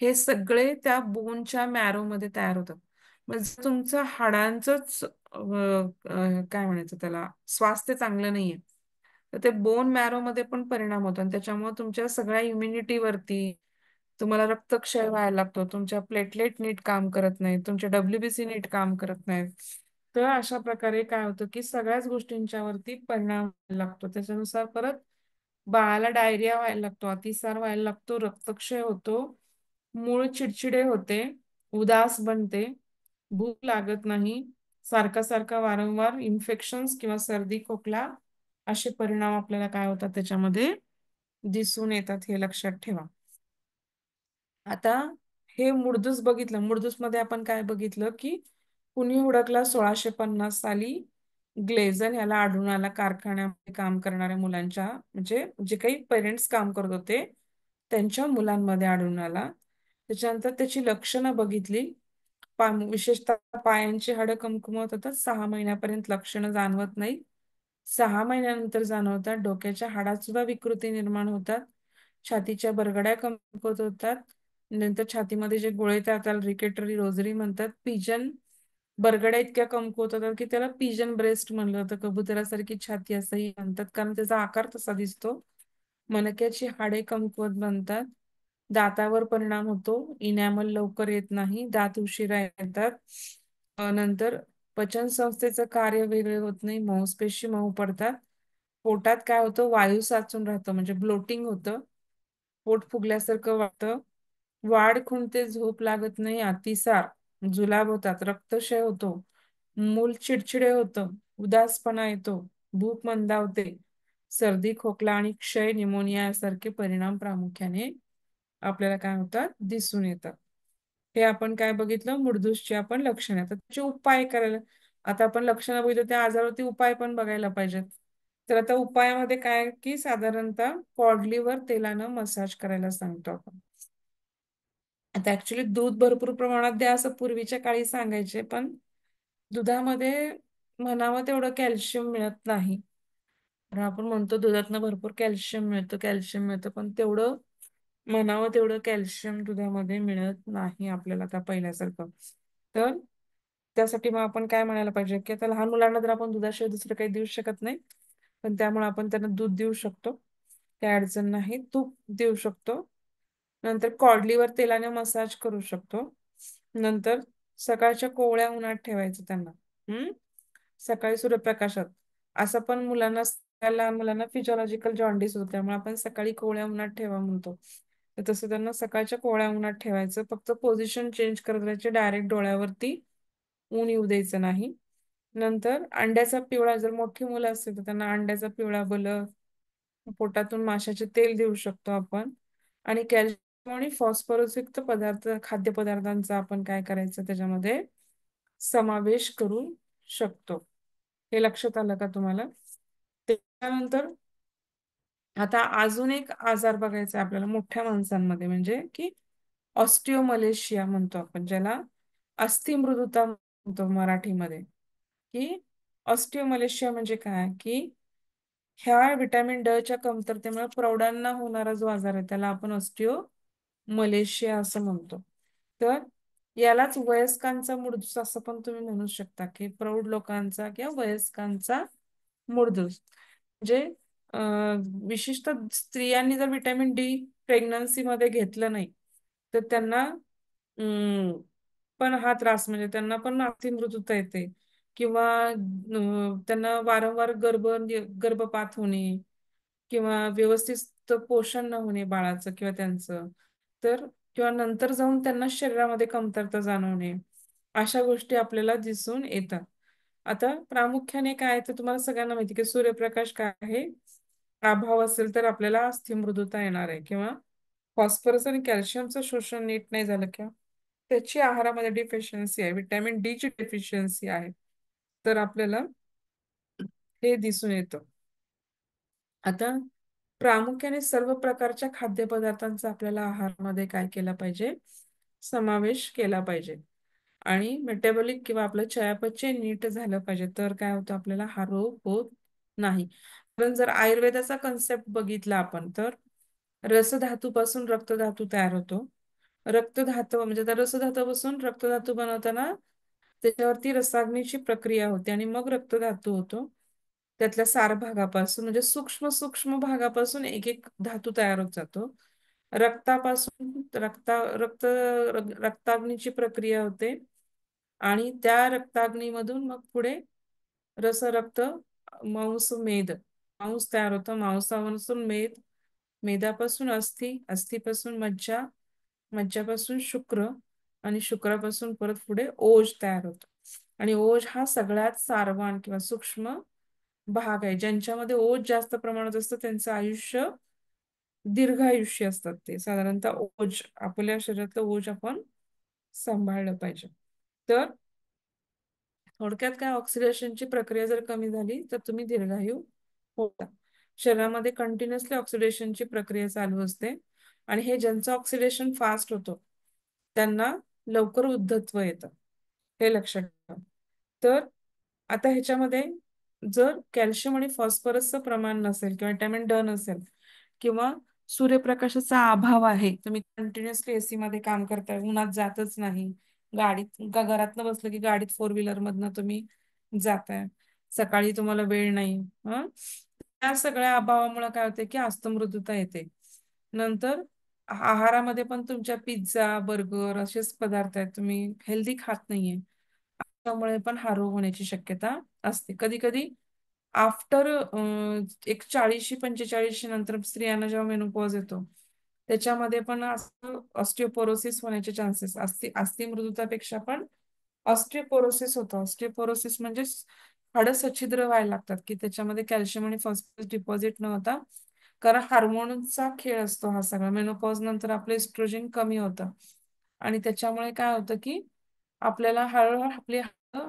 हे सगळे त्या बोनच्या मॅरोमध्ये तयार होतात. म्हणजे तुमचं हाडांचंच काय म्हणायचं त्याला, स्वास्थ्य चांगलं नाहीये, तर ते बोन मॅरोमध्ये पण परिणाम होतो. आणि त्याच्यामुळे तुमच्या सगळ्या इम्युनिटीवरती, तुम्हाला रक्तक्षय व्हायला लागतो, तुमच्या प्लेटलेट नीट काम करत नाहीत, तुमच्या WBC नीट काम करत नाहीत. तर अशा प्रकारे काय होतं की सगळ्याच गोष्टींच्या वरती परिणाम व्हायला लागतो. त्याच्यानुसार परत बाळाला डायरिया व्हायला लागतो, अतिसार व्हायला लागतो, रक्तक्षय होतो, मूळ चिडचिडे होते, उदास बनते, भूक लागत नाही, सारखा सारखा वारंवार इन्फेक्शन्स किंवा सर्दी खोकला असे परिणाम आपल्याला काय होतात त्याच्यामध्ये दिसून येतात, हे लक्षात ठेवा. आता हे मुडदूस बघितलं. मुडदूस मध्ये आपण काय बघितलं की कुणी हुडकला 1650 साली ग्लेझन ह्याला आढळून आला कारखान्यामध्ये काम करणाऱ्या मुलांच्या, म्हणजे जे काही पेरेंट्स काम करत होते त्यांच्या मुलांमध्ये आढळून आला. त्याच्यानंतर त्याची लक्षणं बघितली. विशेषतः पायांची हाडं कमकुवत होतात, 6 महिन्यापर्यंत लक्षणं जाणवत नाही. 6 महिन्यानंतर जाणवतात. डोक्याच्या हाडात सुद्धा विकृती निर्माण होतात. छातीच्या बरगड्या कमकुवत होतात. नंतर छातीमध्ये जे गोळे तयार, त्याला रिकेटरी रोजरी म्हणतात. पिजन बरगड्या इतक्या कमकुवत होतात की त्याला पिजन ब्रेस्ट म्हणलं होतं. कबुतरासारखी छाती असंही म्हणतात, कारण त्याचा आकार तसा दिसतो. मणक्याची हाडे कमकुवत बनतात. दातावर परिणाम होतो. इनॅमल लवकर येत नाही. दात उशिरा येतात. नंतर पचन संस्थेचं कार्य वेगळे होत नाही. मांसपेशी मऊ पडतात. पोटात काय होतं, वायू साचून राहतं, म्हणजे ब्लोटिंग होतं. पोट फुगल्यासारखं वाटतं. वाढ खुंटते, झोप लागत नाही. अतिसार, जुलाब होतात, रक्तक्षय होतो. मूल चिडचिडे होतं. उदासपणा येतो. भूक मंदावते. सर्दी, खोकला आणि क्षय, निमोनिया यासारखे परिणाम प्रामुख्याने आपल्याला काय होतात, दिसून येतात. हे आपण काय बघितलं, मुडदूसची आपण लक्षणं. तर त्याचे उपाय करायला, आता आपण लक्षणं बघितलं, त्या आजारावरती उपाय पण बघायला पाहिजेत. तर आता उपायामध्ये काय की साधारणतः कॉडलीवर तेलानं मसाज करायला सांगतो आपण. आता ऍक्च्युली दूध भरपूर प्रमाणात द्या असं पूर्वीच्या काळी सांगायचे, पण दुधामध्ये म्हणावं तेवढं कॅल्शियम मिळत नाही. तर आपण म्हणतो दुधातनं भरपूर कॅल्शियम मिळतं, पण तेवढं म्हणावं तेवढं कॅल्शियम दुधामध्ये मिळत नाही आपल्याला आता पहिल्यासारखं. तर त्यासाठी मग आपण काय म्हणायला पाहिजे, की आता लहान मुलांना तर आपण दुधाशिवाय दुसरं काही देऊ शकत नाही, पण त्यामुळे आपण त्यांना दूध देऊ शकतो. काही अडचण नाही. तूप देऊ शकतो. नंतर कॉडलीवर तेलाने मसाज करू शकतो. नंतर सकाळच्या कोवळ्या उन्हात ठेवायचं त्यांना. हम्म सकाळी सूर्यप्रकाशात. असं पण मुलांना, लहान मुलांना फिजिओलॉजिकल जॉन्डिस होतो, त्यामुळे आपण सकाळी कोवळ्या उन्हात ठेवा म्हणतो. तर तसं त्यांना सकाळच्या कोवळ्या उन्हात ठेवायचं. फक्त पोझिशन चेंज करत राहायचे, डायरेक्ट डोळ्यावरती ऊन येऊ द्यायचं नाही. नंतर अंड्याचा पिवळा, जर मोठी मुलं असतील तर त्यांना अंड्याचा पिवळा बलं, पोटातून माशाचे तेल देऊ शकतो आपण. आणि कॅल्शियम आणि फॉस्फरस युक्त पदार्थ, खाद्यपदार्थांचा आपण काय करायचं, त्याच्यामध्ये समावेश करू शकतो. हे लक्षात आलं का तुम्हाला? त्याच्यानंतर आता अजून एक आजार बघायचा आहे आपल्याला मोठ्या माणसांमध्ये, म्हणजे की ऑस्टिओमलेशिया म्हणतो आपण, ज्याला अस्थिमृदुता म्हणतो मराठीमध्ये. की ऑस्टिओमलेशिया म्हणजे काय, की ह्या विटॅमिन ड च्या कमतरतेमुळे प्रौढांना होणारा जो आजार आहे त्याला आपण मलेशिया असं म्हणतो. तर यालाच वयस्कांचा मुडदूस असं पण तुम्ही म्हणू शकता, की प्रौढ लोकांचा किंवा वयस्कांचा मुडदूस. म्हणजे विशिष्ट स्त्रियांनी जर विटॅमिन डी प्रेग्नन्सी मध्ये घेतलं नाही तर त्यांना पण हा त्रास, म्हणजे त्यांना पण अतिमृदुता येते, किंवा त्यांना वारंवार गर्भपात होणे, किंवा व्यवस्थित पोषण न होणे बाळाचं किंवा त्यांचं, तर किंवा नंतर जाऊन त्यांना शरीरामध्ये कमतरता जाणवणे, अशा गोष्टी आपल्याला दिसून येतात. आता प्रामुख्याने काय तर तुम्हाला सगळ्यांना माहिती की सूर्यप्रकाश काय आहे, अभाव असेल तर आपल्याला अस्थिमृदुता येणार आहे, किंवा फॉस्फरस आणि कॅल्शियमचं शोषण नीट नाही झालं, किंवा त्याची आहारामध्ये डिफिशियन्सी आहे, विटॅमिन डी ची डेफिशियन्सी आहे, तर आपल्याला हे दिसून येतं. आता प्रामुख्याने सर्व प्रकारच्या खाद्यपदार्थांचा आपल्याला आहारामध्ये काय केला पाहिजे, समावेश केला पाहिजे. आणि मेटाबॉलिक किंवा आपलं चयापचय नीट झालं पाहिजे, तर काय होतं, आपल्याला हा रोग होत नाही. कारण जर आयुर्वेदाचा कन्सेप्ट बघितला आपण, तर रसधातूपासून रक्तधातू तयार होतो. रक्तधातू म्हणजे त्या रसधातूपासून रक्तधातू बनवताना त्याच्यावरती रसाग्नीची प्रक्रिया होते आणि मग रक्तधातू होतो. त्यातल्या सार भागापासून, म्हणजे सूक्ष्म सूक्ष्म भागापासून एक एक धातू तयार होत जातो. रक्तापासून रक्ताग्नीची प्रक्रिया होते आणि त्या रक्ताग्नीमधून मग पुढे रक्त, मांस, मेद, मांस तयार होतं. मांसापासून मेद, मेदापासून अस्थि, अस्थिपासून मज्जा, मज्जापासून शुक्र, आणि शुक्रापासून परत पुढे ओज तयार होतो. आणि ओज हा सगळ्यात सारवान किंवा सूक्ष्म भाग आहे. ज्यांच्यामध्ये ओज जास्त प्रमाणात असतं त्यांचं आयुष्य दीर्घायुष्य असतात. ते साधारणतः ओज, आपल्या शरीरातलं ओज आपण सांभाळलं पाहिजे. तर थोडक्यात काय, ऑक्सिडेशनची प्रक्रिया जर कमी झाली तर तुम्ही दीर्घायू होता. शरीरामध्ये कंटिन्युअसली ऑक्सिडेशनची प्रक्रिया चालू असते आणि हे ज्यांचं ऑक्सिडेशन फास्ट होतं त्यांना लवकर वृद्धत्व येतं, हे लक्षात ठेवा. तर आता ह्याच्यामध्ये जर कॅल्शियम आणि फॉस्फरसचं प्रमाण नसेल किंवा व्हिटॅमिन ड नसेल किंवा सूर्यप्रकाशाचा अभाव आहे, तुम्ही कंटिन्युअसली एसी मध्ये काम करताय, उन्हात जातच नाही, गाडीत का घरातनं बसलं की गाडीत फोर व्हीलर मधनं तुम्ही जाताय, सकाळी तुम्हाला वेळ नाही, त्या सगळ्या अभावामुळे काय होते की अस्तमृदुता येते. नंतर आहारामध्ये पण तुमच्या पिझ्झा बर्गर असेच पदार्थ आहेत, तुम्ही हेल्दी खात नाहीये, त्यामुळे पण हा रोग होण्याची शक्यता असते. कधी कधी आफ्टर एक 40-45 नंतर स्त्रियांना जेव्हा मेनोपॉज येतो त्याच्यामध्ये पण असं ऑस्टिओपोरोसिस होण्याचे चान्सेस असते. अस्थिमृदुतापेक्षा पण ऑस्टिओपोरोसिस होतं. ऑस्टिओपोरोसिस म्हणजे हाडं सच्छिद्र व्हायला लागतात की त्याच्यामध्ये कॅल्शियम आणि फॉस्फरस डिपॉझिट न होता, कारण हार्मोनचा खेळ असतो हा सगळा. मेनोपॉज नंतर आपलं इस्ट्रोजन कमी होतं आणि त्याच्यामुळे काय होतं की आपल्याला हळूहळू आपली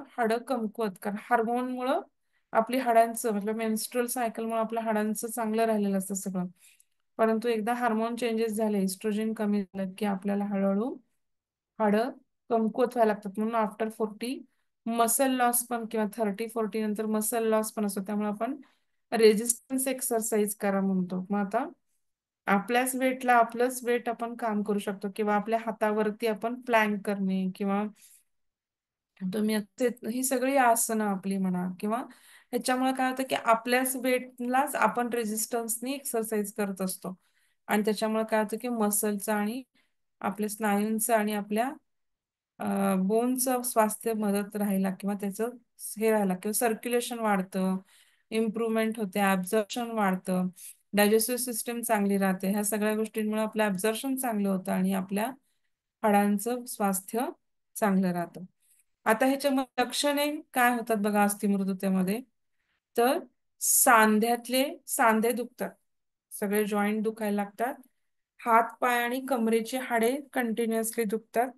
हाडं कमकुवत, कारण हार्मोनमुळं आपली हाडांचं मतलब मेन्स्ट्रुअल सायकलमुळे आपल्या हाडांचं चांगलं राहिलेलं असतं सगळं. परंतु एकदा हार्मोन चेंजेस झाले, इस्ट्रोजन कमी झालं की आपल्याला हळूहळू हाडं कमकुवत व्हायला लागतात. म्हणून आफ्टर 40 मसल लॉस पण किंवा 30-40 नंतर मसल लॉस पण असतो. त्यामुळे आपण रेजिस्टन्स एक्सरसाइज करा म्हणतो. मग आता आपल्याच वेटला आपलंच वेट आपण काम करू शकतो किंवा आपल्या हातावरती आपण प्लॅंक करणे किंवा तुम्ही ही सगळी आसनं आपली म्हणा किंवा ह्याच्यामुळे काय होतं की आपल्याच वेटलाच आपण रेजिस्टन्सनी एक्सरसाइज करत असतो आणि त्याच्यामुळे काय होतं की मसलचं आणि आपल्या स्नायूंचं आणि आपल्या बोनचं स्वास्थ्य मदत राहायला किंवा त्याचं हे राहायला किंवा सर्क्युलेशन वाढतं, इम्प्रूव्हमेंट होते, ऍब्झॉर्प्शन वाढतं, डायजेस्टिव्ह सिस्टम चांगली राहते. ह्या सगळ्या गोष्टींमुळे आपलं ऍब्झॉर्प्शन चांगलं होतं आणि आपल्या हाडांचं स्वास्थ्य चांगलं राहतं. आता ह्याच्यामध्ये लक्षणे काय होतात बघा अस्थिमृदुतेमध्ये, तर सांधे दुखतात, सगळे जॉईंट दुखायला लागतात, हात पाय आणि कमरेची हाडे कंटिन्युअसली दुखतात.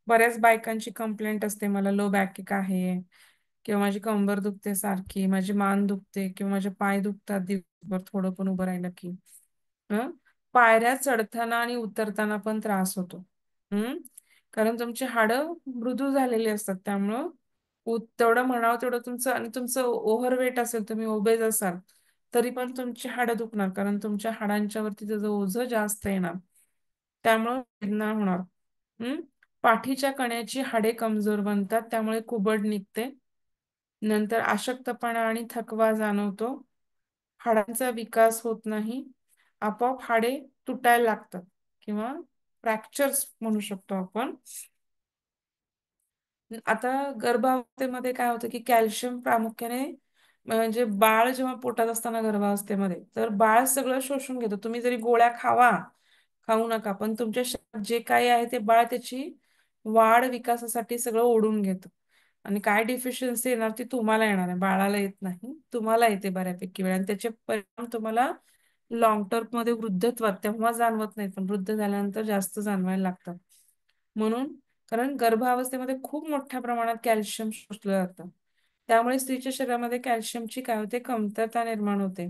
बऱ्याच बायकांची कंप्लेंट असते, मला लो बॅक आहे किंवा माझी कंबर दुखते सारखी, माझी मान दुखते किंवा माझे पाय दुखतात दिवसभर थोडं पण उभं राहिलं की. हं? पायऱ्या चढताना आणि उतरताना पण त्रास होतो. कारण तुमची हाडं मृदू झालेली असतात, त्यामुळं तेवढं म्हणावं तेवढं तुमचं, आणि तुमचं ओव्हरवेट असेल, तुम्ही ओबेज असाल तरी पण तुमची हाडं दुखणार, कारण तुमच्या हाडांच्या वरती त्याचं ओझं जास्त येणार, त्यामुळं वेदना होणार. हम्म पाठीच्या कण्याची हाडे कमजोर बनतात, त्यामुळे कुबड निघते. नंतर अशक्तपणा आणि थकवा जाणवतो, हाडांचा विकास होत नाही, आपोआप हाडे तुटायला लागतात किंवा फ्रॅक्चर्स म्हणू शकतो आपण. आता गर्भावस्थेमध्ये काय होतं की कॅल्शियम प्रामुख्याने, म्हणजे बाळ जेव्हा पोटात असताना गर्भावस्थेमध्ये, तर बाळ सगळं शोषून घेतं. तुम्ही जरी गोळ्या खाऊ नका, पण तुमच्या शरीरात जे काही आहे ते बाळ त्याची वाढ विकासासाठी सगळं ओढून घेतं. आणि काय डिफिशियन्सी येणार ती तुम्हाला येणार आहे, बाळाला येत नाही, तुम्हाला येते बऱ्यापैकी वेळा, आणि त्याचे परिणाम तुम्हाला लॉंग टर्म मध्ये वृद्धत्वात तेव्हा जाणवत नाही, पण वृद्ध झाल्यानंतर जास्त जाणवायला लागतात. म्हणून, कारण गर्भावस्थेमध्ये खूप मोठ्या प्रमाणात कॅल्शियम शोषलं जातं, त्यामुळे स्त्रीच्या शरीरामध्ये कॅल्शियमची काय होते, कमतरता निर्माण होते.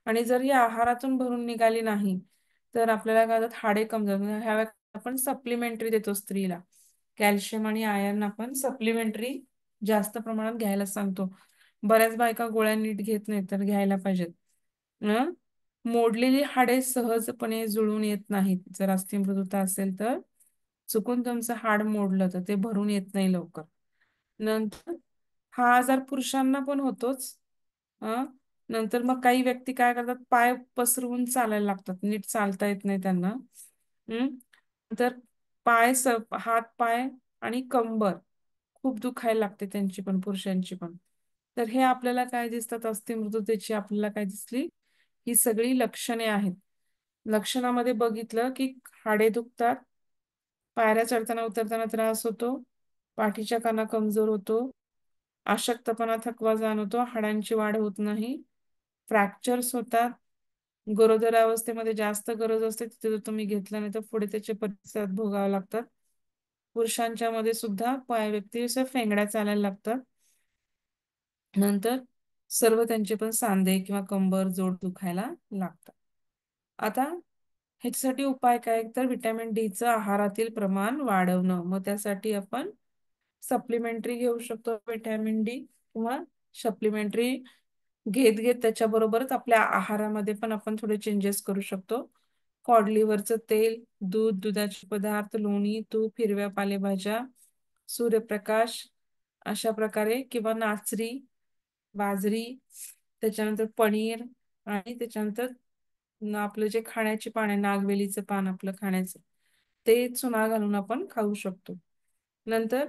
आणि जर ही आहारातून भरून निघाली नाही तर आपल्याला काय होतात, हाडे कमजोर. ह्या वेळेला आपण सप्लिमेंटरी देतो स्त्रीला, कॅल्शियम आणि आयर्न आपण सप्लिमेंटरी जास्त प्रमाणात घ्यायला सांगतो. बऱ्याच बायका गोळ्या नीट घेत नाहीत, तर घ्यायला पाहिजेत. अं? मोडलेली हाडे सहजपणे जुळून येत नाहीत. जर अस्थिमृदुता असेल तर चुकून तुमचं हाड मोडलं तर ते भरून येत नाही लवकर. नंतर हा आजार पुरुषांना पण होतोच. अं? नंतर मग काही व्यक्ती काय करतात, पाय पसरवून चालायला लागतात, नीट चालता येत नाही त्यांना. तर हात पाय आणि कंबर खूप दुखायला लागते त्यांची पण, पुरुषांची पण. तर हे आपल्याला काय दिसतात, अस्थिमृदुतेची आपल्याला काय दिसली, ही सगळी लक्षणे आहेत. लक्षणामध्ये बघितलं की हाडे दुखतात, पायऱ्या चढताना उतरताना त्रास होतो, पाठीच्या कणा कमजोर होतो, अशक्तपणा थकवा जाणवतो, हाडांची वाढ होत नाही, फ्रॅक्चर्स होतात, गरोदरावस्थेमध्ये जास्त गरज असते, तिथे जर तुम्ही घेतलं नाही तर पुढे त्याचे परिस्थिती भोगावे लागतात. पुरुषांच्या मध्ये सुद्धा पाय व्यक्ती फेंगड्या चालायला लागतात, नंतर सर्व त्यांचे पण सांधे किंवा कंबर जोड दुखायला लागतात. आता ह्याच्यासाठी उपाय काय, तर विटॅमिन डीचं आहारातील प्रमाण वाढवणं. मग त्यासाठी आपण सप्लिमेंटरी घेऊ शकतो विटॅमिन डी, किंवा सप्लिमेंटरी घेत घेत त्याच्याबरोबरच आपल्या आहारामध्ये पण आपण थोडे चेंजेस करू शकतो. कॉड लिव्हरचं तेल, दूध, दुधाचे पदार्थ, लोणी, तूप, हिरव्या पालेभाज्या, सूर्यप्रकाश अशा प्रकारे, किंवा नाचरी, बाजरी, त्याच्यानंतर पनीर, आणि त्याच्यानंतर आपलं जे खाण्याचे पान आहे, नागवेलीचं पान आपलं खाण्याचं, ते चुना घालून आपण खाऊ शकतो. नंतर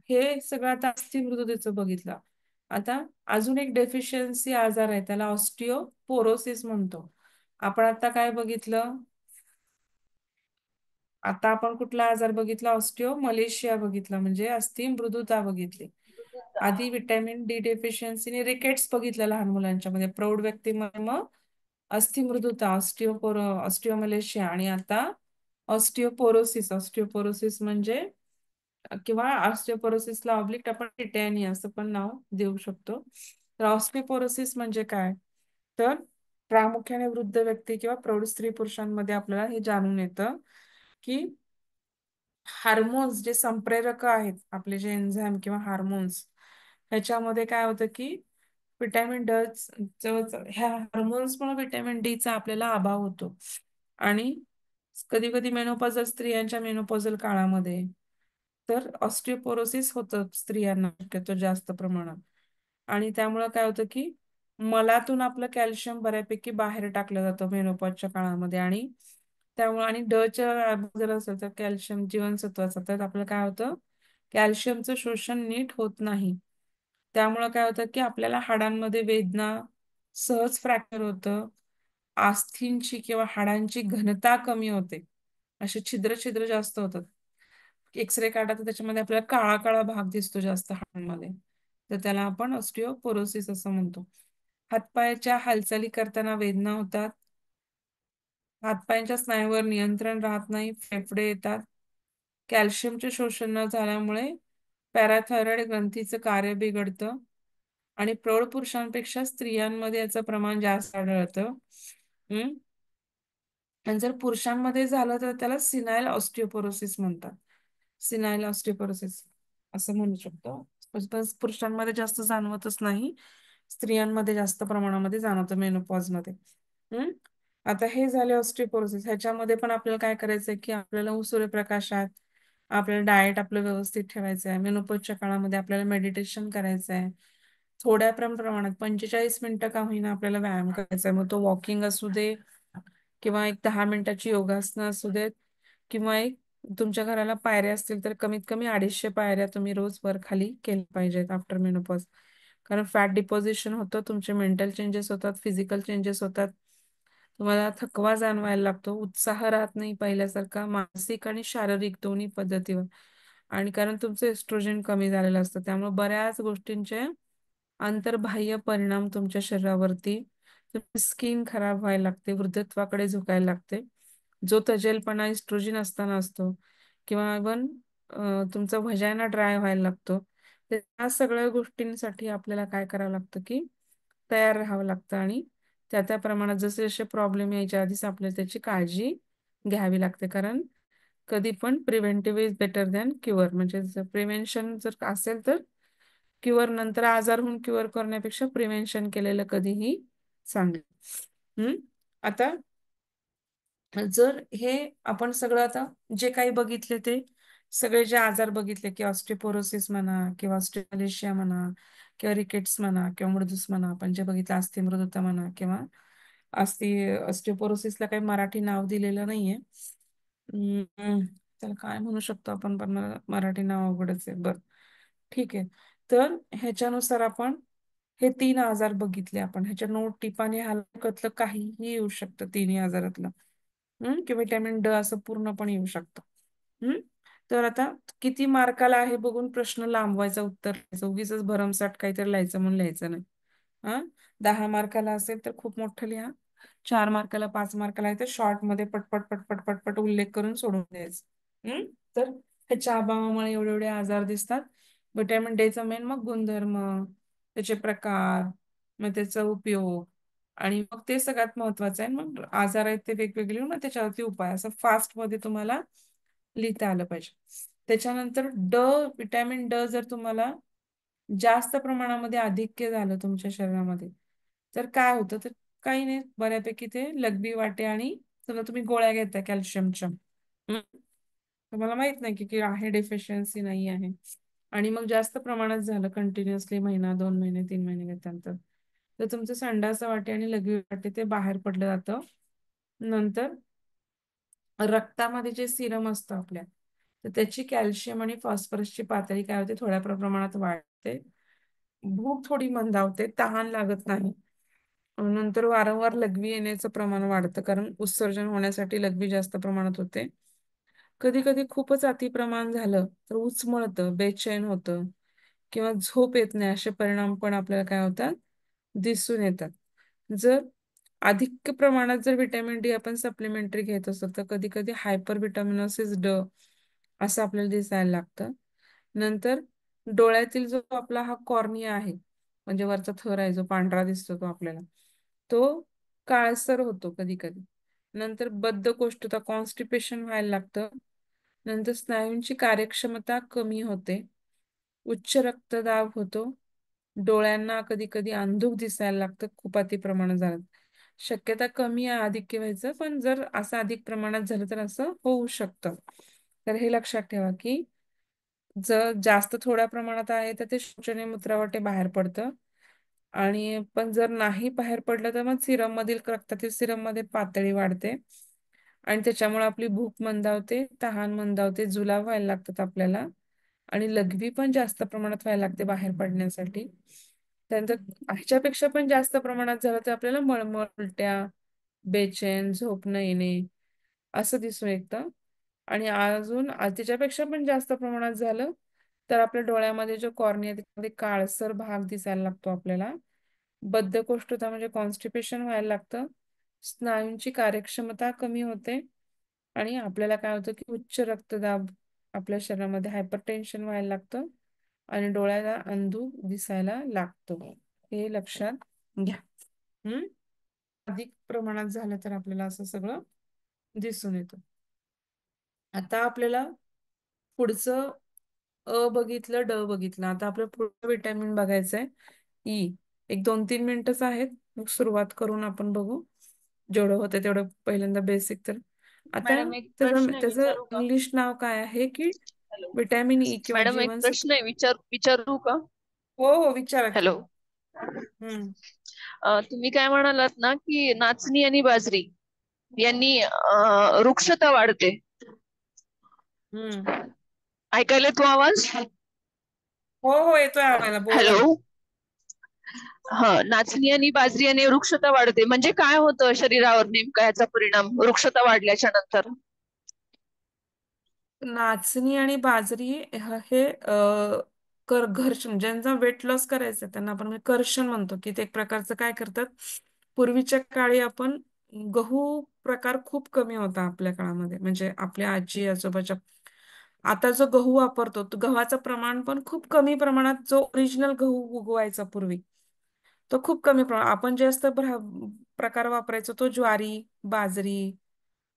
हे सगळं आता अस्थिमृदुतेचं बघितलं. आता अजून एक डेफिशियन्सी आजार आहे, त्याला ऑस्टिओपोरोसिस म्हणतो. आपण आता काय बघितलं, आता आपण कुठला आजार बघितला, ऑस्टिओ मलेशिया बघितला, म्हणजे अस्थि मृदुता बघितली. आधी विटॅमिन डी डेफिशियन्सीने रिकेट्स बघितलं लहान मुलांच्या मध्ये, प्रौढ व्यक्तीमध्ये मग अस्थिमृदुता, ऑस्टिओमलेशिया, आणि आता ऑस्टिओपोरोसिस. ऑस्टिओपोरोसिस म्हणजे, किंवा ऑस्टिओपोरोसिसला ऑब्लिक आपण टिटॅनिया असं पण नाव देऊ शकतो. तर ऑस्टिओपोरोसिस म्हणजे काय, तर प्रामुख्याने वृद्ध व्यक्ती किंवा प्रौढ स्त्री पुरुषांमध्ये आपल्याला हे जाणून येतं की हार्मोन्स जे संप्रेरक आहेत, आपले जे एन्झाईम किंवा हार्मोन्स, ह्याच्यामध्ये काय होतं की विटॅमिन ड ह्या हार्मोन्समुळे विटॅमिन डीचा आपल्याला अभाव होतो. आणि कधी कधी मेनोपॉझल स्त्रियांच्या मेनोपॉझल काळामध्ये तर ऑस्टिओपोरोसिस होतं स्त्रियांना शक्यतो जास्त प्रमाणात. आणि त्यामुळे काय होतं की मलातून आपलं कॅल्शियम बऱ्यापैकी बाहेर टाकलं जातं मेनोपॉजच्या काळामध्ये, आणि त्यामुळे, आणि च्या जर असेल तर कॅल्शियम जीवनसत्वाचं, तर आपलं काय होतं, कॅल्शियमचं शोषण नीट होत नाही. त्यामुळं काय होतं की आपल्याला हाडांमध्ये वेदना, सहज फ्रॅक्चर होतं, आस्थींची किंवा हाडांची घनता कमी होते, असे छिद्र छिद्र जास्त होतात. एक्सरे काढा तर त्याच्यामध्ये आपल्याला काळा काळा भाग दिसतो जास्त हाडांमध्ये, तर त्याला आपण ऑस्टिओपोरोसिस असं म्हणतो. हातपायाच्या हालचाली करताना वेदना होतात, हातपायांच्या स्नायूवर नियंत्रण राहत नाही, फेफडे येतात, कॅल्शियमचे शोषण न झाल्यामुळे पॅराथायरॉइड ग्रंथीचं कार्य बिघडतं, आणि प्रौढ पुरुषांपेक्षा स्त्रियांमध्ये याचं प्रमाण जास्त आढळतं. हम्म आणि जर पुरुषांमध्ये झालं तर त्याला सिनाईल ऑस्टिओपोरोसिस म्हणतात. सिनाईल ऑस्टिओपोरोसिस असं म्हणू शकतो. पण पुरुषांमध्ये जास्त जाणवतच नाही, स्त्रियांमध्ये जास्त प्रमाणामध्ये जाणवतं मेनोपॉज मध्ये. हम्म आता हे झाले ऑस्टिओपोरोसिस. ह्याच्यामध्ये पण आपल्याला काय करायचंय की आपल्याला सूर्यप्रकाशात आपल्याला डाएट आपलं व्यवस्थित ठेवायचं आहे. मेनोपॉजच्या काळामध्ये आपल्याला मेडिटेशन करायचं आहे. थोड्या प्रमाणात 45 मिनिटं का होईना आपल्याला व्यायाम करायचा आहे. मग तो वॉकिंग असू दे, किंवा एक 10 मिनिटाची योगासनं असू देत, किंवा एक तुमच्या घराला पायऱ्या असतील तर कमीत कमी 250 पायऱ्या तुम्ही रोज वर खाली केल्या पाहिजेत आफ्टर मेनोपॉज. कारण फॅट डिपॉझिशन होतं, तुमचे मेंटल चेंजेस होतात, फिजिकल चेंजेस होतात, तुम्हाला थकवा जाणवायला लागतो, उत्साह राहत नाही पहिल्यासारखा, मानसिक आणि शारीरिक दोन्ही पद्धतीवर. आणि कारण तुमचं एस्ट्रोजन कमी झालेलं असतं, त्यामुळे बऱ्याच गोष्टींचे आंतरबाह्य परिणाम तुमच्या शरीरावरती, स्किन खराब व्हायला लागते, वृद्धत्वाकडे झुकायला लागते, जो तजेलपणा इस्ट्रोजन असताना असतो, किंवा इव्हन तुमचा व्हजायना ड्राय व्हायला लागतो. तर या सगळ्या गोष्टींसाठी आपल्याला काय करावं लागतं की तयार राहावं लागतं, आणि त्या प्रमाणात जसे जसे प्रॉब्लेम यायच्या आधीच आपल्याला त्याची काळजी घ्यावी लागते. कारण कधी पण preventive is better than cure, म्हणजे प्रिव्हेन्शन जर असेल तर क्युअर, नंतर आजार होऊन क्युअर करण्यापेक्षा प्रिव्हेन्शन केलेलं कधीही चांगलं. आता जर हे आपण सगळं आता जे काही बघितले ते सगळे जे आजार बघितले, की ऑस्टिओपोरोसिस म्हणा, किंवा ऑस्टिओमलेशिया म्हणा, किंवा रिकेट्स म्हणा, किंवा मृदूस म्हणा, आपण जे बघितलं अस्थिमृदुता म्हणा, किंवा ऑस्टिओपोरोसिसला काही मराठी नाव दिलेलं नाहीये. त्याला काय म्हणू शकतो आपण, पण मला मराठी नाव अवघडच आहे. बरं, ठीक आहे. तर ह्याच्यानुसार आपण हे 3 आजार बघितले. आपण ह्याच्या नोट टिपाने हलकतलं काहीही येऊ शकतं तिन्ही आजारातलं. की विटॅमिन ड असं पूर्णपणे येऊ शकतं. तर आता किती मार्काला आहे बघून प्रश्न लांबवायचा, उत्तर लिहायचं. उगीचच भरमसाठ काहीतरी लिहायचं म्हणून लिहायचं नाही. 10 मार्काला असेल तर खूप मोठं लिहा, 4 मार्काला, 5 मार्काला आहे तर शॉर्ट मध्ये पटपट पटपट पटपट उल्लेख करून सोडून द्यायचं. तर ह्याच्या अभावामुळे एवढे एवढे आजार दिसतात. विटॅमिन डीचा मेन मग गुणधर्म, त्याचे प्रकार, मग त्याचा उपयोग आणि मग ते सगळ्यात महत्वाचं आहे. मग आजार आहेत ते वेगवेगळे लिहून मग त्याच्यावरती उपाय असं फास्ट मध्ये तुम्हाला लिहिता आलं पाहिजे. त्याच्यानंतर विटॅमिन ड जर तुम्हाला जास्त प्रमाणामध्ये आधिक्य झालं तुमच्या शरीरामध्ये तर काय होतं तर काही नाही बऱ्यापैकी ते लघवी वाटे आणि समजा तुम्ही गोळ्या घेताय कॅल्शियमच्या तुम्हाला माहित नाही की आहे डेफिशियन्सी नाही आहे आणि मग जास्त प्रमाणात झालं कंटिन्युअसली महिना 2 महिने 3 महिने घेतल्यानंतर तर तुमचं संडाचा वाटे आणि लघवी वाटे ते बाहेर पडलं जातं. नंतर रक्तामध्ये जे सिरम असतं आपल्या तर त्याची कॅल्शियम आणि फॉस्फरसची पातळी काय होते थोड्या प्रमाणात वाढते. भूक थोडी मंदावते, तहान लागत नाही. नंतर वारंवार लघवी येण्याचं प्रमाण वाढतं कारण उत्सर्जन होण्यासाठी लघवी जास्त प्रमाणात होते. कधी कधी खूपच अतिप्रमाण झालं तर उचमळतं, बेचैन होतं किंवा झोप येत नाही असे परिणाम पण आपल्याला काय होतात दिसून येतात. जर अधिक प्रमाणात जर विटॅमिन डी आपण सप्लिमेंटरी घेत असतो तर कधी कधी हायपर विटॅमिनोसिस ड असं आपल्याला दिसायला लागतं. नंतर डोळ्यातील जो आपला हा कॉर्निया आहे म्हणजे वरचा थर आहे जो पांढरा दिसतो तो आपल्याला तो काळसर होतो कधी कधी. नंतर बद्धकोष्ठता कॉन्स्टिपेशन व्हायला लागतं. नंतर स्नायूंची कार्यक्षमता कमी होते. उच्च रक्तदाब होतो. डोळ्यांना कधी कधी अंधुक दिसायला लागतं खूप अति प्रमाणात झालं. शक्यता कमी आहे अधिक व्हायचं पण जर असं अधिक प्रमाणात झालं तर असं होऊ शकतं. तर हे लक्षात ठेवा की जर जास्त थोड्या प्रमाणात आहे तर ते शोचनीय मूत्रावाटे बाहेर पडतं आणि पण जर नाही बाहेर पडलं तर मग सिरम मधील रक्तातील सिरम मध्ये पातळी वाढते आणि त्याच्यामुळे आपली भूक मंदावते, तहान मंदावते, जुलाब व्हायला लागतात आपल्याला आणि लघवी पण जास्त प्रमाणात व्हायला लागते बाहेर पडण्यासाठी. त्यानंतर ह्याच्यापेक्षा पण जास्त प्रमाणात झालं तर आपल्याला मळमळ, उलट्या, बेचैन, झोप न येणे असं दिसून येतं. आणि अजून त्याच्यापेक्षा पण जास्त प्रमाणात झालं तर आपल्या डोळ्यामध्ये जो कॉर्निया त्यामध्ये काळसर भाग दिसायला लागतो आपल्याला. बद्धकोष्ठता म्हणजे कॉन्स्टिपेशन व्हायला लागतं. स्नायूंची कार्यक्षमता कमी होते आणि आपल्याला काय होतं की उच्च रक्तदाब आपल्या शरीरामध्ये हायपरटेन्शन व्हायला लागतं आणि डोळ्याला अंधू दिसायला लागतो. हे लक्षात घ्या. हम्म अधिक प्रमाणात झालं तर आपल्याला असं सगळं दिसून येतं. आता आपल्याला पुढचं बघितलं, बघितलं. आता आपलं पुढचं विटॅमिन बघायचंय ई. एक 2-3 मिनिटच आहेत मग सुरुवात करून आपण बघू जेवढं होतं तेवढं पहिल्यांदा बेसिक तर आता मॅडम एक त्याचं प्रश्न आहे त्याचं विचारू का? इंग्लिश नाव काय आहे की हॅलो विटॅमिन ई किंवा मॅडम एक जीवनसत्व. प्रश्न आहे विचारू का? हो हो विचारा की. हॅलो हम्म तुम्ही काय म्हणालात ना की नाचणी आणि बाजरी यांनी वृक्षता वाढते. हम्म ऐकायला तो आवाज? हो हो येतोय आम्हाला बोला ना. हॅलो. हा, नाचणी आणि बाजरी याने वृक्षता वाढते म्हणजे काय होतं शरीरावर नेमका याचा परिणाम वृक्षता वाढल्याच्या नंतर? नाचणी आणि बाजरी हे घर्षण ज्यांचा वेट लॉस करायचं त्यांना आपण म्हणजे कर्षण म्हणतो की ते एक प्रकारचं काय करतात. पूर्वीच्या काळी आपण गहू प्रकार खूप कमी होता आपल्या काळामध्ये म्हणजे आपल्या आजी आजोबाच्या. आता जो गहू वापरतो तो गव्हाचं प्रमाण पण खूप कमी प्रमाणात जो ओरिजिनल गहू उगवायचा पूर्वी तो खूप कमी प्रमाणात आपण जास्त प्रकार वापरायचो तो ज्वारी, बाजरी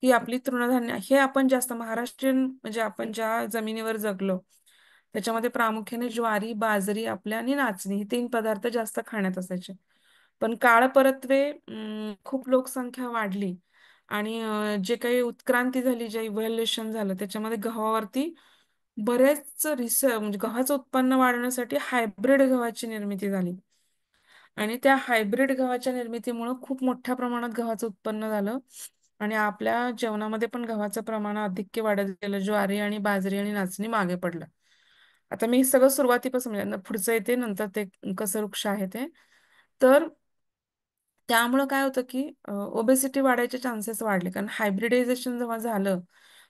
ही आपली तृणधान्य हे आपण जास्त महाराष्ट्रीयन म्हणजे आपण ज्या जमिनीवर जगलो त्याच्यामध्ये प्रामुख्याने ज्वारी, बाजरी आपल्या आणि नाचणी हे 3 पदार्थ जास्त खाण्यात असायचे. पण काळ परत्वे खूप लोकसंख्या वाढली आणि जे काही उत्क्रांती झाली जे इव्हॅल्युएशन झालं त्याच्यामध्ये गव्हावरती बरेच म्हणजे गव्हाचं उत्पन्न वाढवण्यासाठी हायब्रिड गव्हाची निर्मिती झाली आणि त्या हायब्रिड गव्हाच्या निर्मितीमुळे खूप मोठ्या प्रमाणात गव्हाचं उत्पन्न झालं आणि आपल्या जेवणामध्ये पण गव्हाचं प्रमाण अधिक्य वाढत गेलं. ज्वारी आणि बाजरी आणि नाचणी मागे पडलं. आता मी हे सगळं सुरुवातीपासून म्हणजे पुढचं येते नंतर ते कसं वृक्ष आहे ते तर त्यामुळं काय होतं की ओबेसिटी वाढायचे चान्सेस वाढले कारण हायब्रिडायझेशन जेव्हा झालं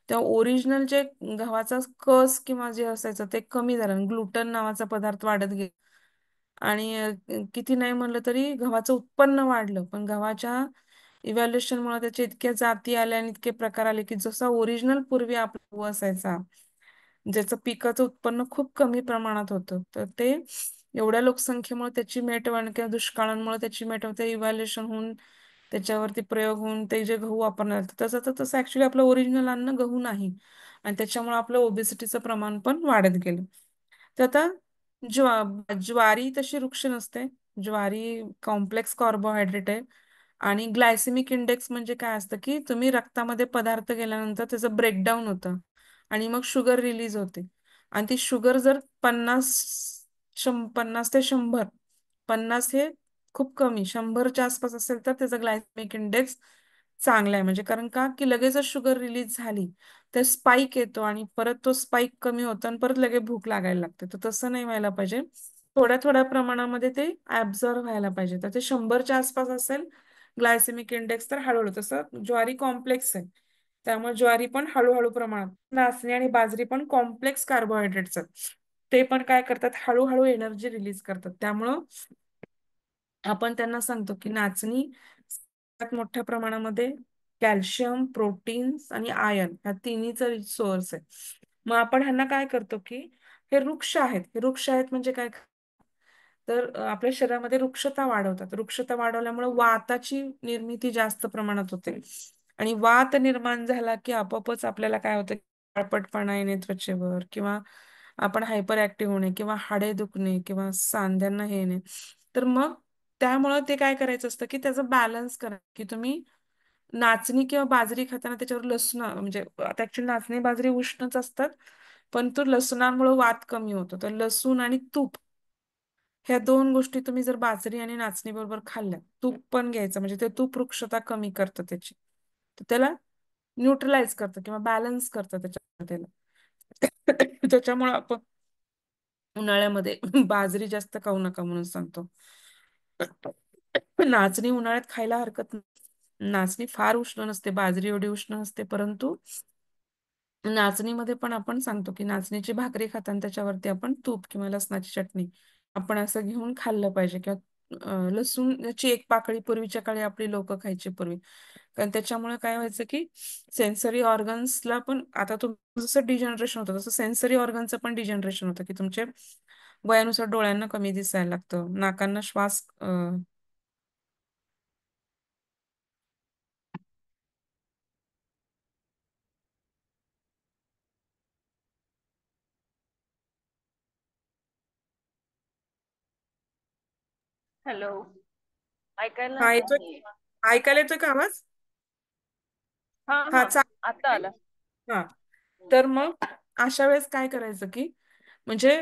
तेव्हा ओरिजिनल जे गव्हाचा कस किंवा जे असायचं ते कमी झालं ग्लुटन नावाचा पदार्थ वाढत गेला आणि किती नाही म्हणलं तरी गव्हाचं उत्पन्न वाढलं पण गव्हाच्या इव्हॅल्युएशनमुळे त्याचे इतक्या जाती आल्या आणि इतके प्रकार आले की जसा ओरिजिनल पूर्वी आपला गहू असायचा ज्याचं पिकाचं उत्पन्न खूप कमी प्रमाणात होतं तर ते एवढ्या लोकसंख्येमुळे त्याची मेटवण किंवा दुष्काळांमुळे त्याची मेटवण ते इव्हॅल्युएशन होऊन त्याच्यावरती प्रयोग होऊन ते जे गहू वापरण्यात आले, तसं तर तसं ऍक्च्युली आपलं ओरिजिनल अन्न गहू नाही. आणि त्याच्यामुळे आपलं ओबेसिटीचं प्रमाण पण वाढत गेलं. तर आता ज्वारी तशी वृक्ष नसते. ज्वारी कॉम्प्लेक्स कार्बोहायड्रेट आहे. आणि ग्लायसेमिक इंडेक्स म्हणजे काय असतं की तुम्ही रक्तामध्ये पदार्थ गेल्यानंतर त्याचं ब्रेकडाऊन होतं आणि मग शुगर रिलीज होते. आणि ती शुगर जर 50 ते 100, 50 हे खूप कमी, 100च्या आसपास असेल तर त्याचा ग्लायसेमिक इंडेक्स चांगला आहे. म्हणजे कारण का की लगेचच शुगर रिलीज झाली तर स्पाइक येतो आणि परत तो स्पाइक कमी होतो आणि परत लगेच भूक लागायला लागते. तर तसं नाही व्हायला पाहिजे. थोड्या थोड्या प्रमाणामध्ये ते ऍब्झॉर्व व्हायला पाहिजे. तर ते 100च्या आसपास असेल ग्लायसेमिक इंडेक्स तर हळूहळू. तसं ज्वारी कॉम्प्लेक्स आहे, त्यामुळे ज्वारी पण हळूहळू प्रमाणात. नाचणी आणि बाजरी पण कॉम्प्लेक्स कार्बोहायड्रेट्स आहेत, ते पण काय करतात, हळूहळू एनर्जी रिलीज करतात. त्यामुळं आपण त्यांना सांगतो की नाचणी सगळ्यात मोठ्या प्रमाणामध्ये कॅल्शियम, प्रोटीन्स आणि आयर्न ह्या तिन्हीचा सोर्स आहे. मग आपण ह्यांना काय करतो की हे वृक्ष आहेत. हे वृक्ष आहेत म्हणजे काय, तर आपल्या शरीरामध्ये वृक्षता वाढवतात. वृक्षता वाढवल्यामुळे वाताची निर्मिती जास्त प्रमाणात होते. आणि वात निर्माण झाला की आपोआपच आपल्याला काय होतं, काळपटपणा येणे त्वचेवर, किंवा आपण हायपर ऍक्टिव्ह होणे, किंवा हाडे दुखणे, किंवा सांध्यांना हे येणे. तर मग त्यामुळं ते काय करायचं असतं की त्याचं बॅलन्स करा की तुम्ही नाचणी किंवा बाजरी खाताना त्याच्यावर लसूण, म्हणजे आता ऍक्च्युली नाचणी बाजरी उष्णच असतात, पण तो लसणामुळे वात कमी होतो. तर लसूण आणि तूप ह्या दोन गोष्टी तुम्ही जर बाजरी आणि नाचणी बरोबर खाल्ल्या, तूप पण घ्यायचं म्हणजे ते तूप वृक्षता कमी करतं त्याची, तर त्याला न्यूट्रलाइज करतं किंवा बॅलन्स करतं त्याच्या त्याला. त्याच्यामुळे आपण उन्हाळ्यामध्ये बाजरी जास्त खाऊ नका म्हणून सांगतो. नाचणी उन्हाळ्यात खायला हरकत नाही. नाचणी फार उष्ण नसते, बाजरी एवढी उष्ण नसते, परंतु नाचणीमध्ये पण आपण सांगतो की नाचणीची भाकरी खाताना त्याच्यावरती आपण तूप किंवा लसणाची चटणी आपण असं घेऊन खाल्लं पाहिजे. किंवा लसूणची एक पाकळी पूर्वीच्या काळी आपली लोक खायची पूर्वी, कारण त्याच्यामुळे काय व्हायचं की सेन्सरी ऑर्गन्सला पण, आता तुमचं जसं डिजनरेशन होतं तसं सेन्सरी ऑर्गनचं पण डिजनरेशन होतं की तुमचे वयानुसार डोळ्यांना कमी दिसायला लागतं, नाकांना श्वास हॅलो, ऐकायला हा येतोय, नाहीये. ऐकायला येतोय का आवाज? हा हा हा, आता चालेल. आला. हा, तर मग अशा वेळेस काय करायचं की म्हणजे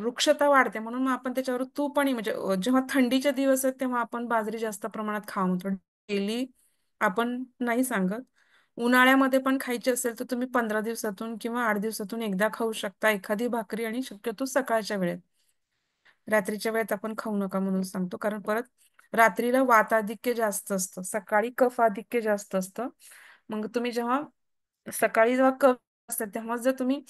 वृक्षता वाढते म्हणून मग आपण त्याच्यावर तूप आणि म्हणजे जेव्हा थंडीचे दिवस आहेत तेव्हा आपण बाजरी जास्त प्रमाणात खाऊ म्हणतो. डेली आपण नाही सांगत. उन्हाळ्यामध्ये पण खायची असेल तर तुम्ही 15 दिवसातून किंवा 8 दिवसातून एकदा खाऊ शकता एखादी भाकरी, आणि शक्यतो सकाळच्या वेळेत. रात्रीच्या वेळेत आपण खाऊ नका म्हणून सांगतो, कारण परत रात्रीला वाताधिक्य जास्त असतं, सकाळी कफ आधिक्य जास्त असतं. मग तुम्ही जेव्हा सकाळी जेव्हा कफ असतात तेव्हा जर तुम्ही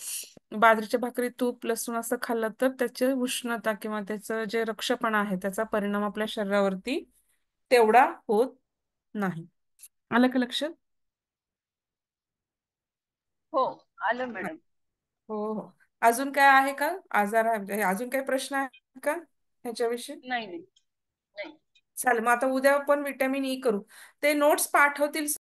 बाजरीच्या भाकरी, तूप, लसूण असं खाल्लं तर त्याचे उष्णता किंवा त्याचं जे रक्षपणा आहे त्याचा परिणाम आपल्या शरीरावरती तेवढा होत नाही. आलं का लक्षात? हो, आलं नाही. मॅडम. हो हो. अजून काय आहे का आजार आहे, म्हणजे अजून काही प्रश्न आहे का ह्याच्याविषयी? नाही नाही नाही. चालेल, मग आता उद्या आपण विटॅमिन ई करू. ते नोट्स पाठवतील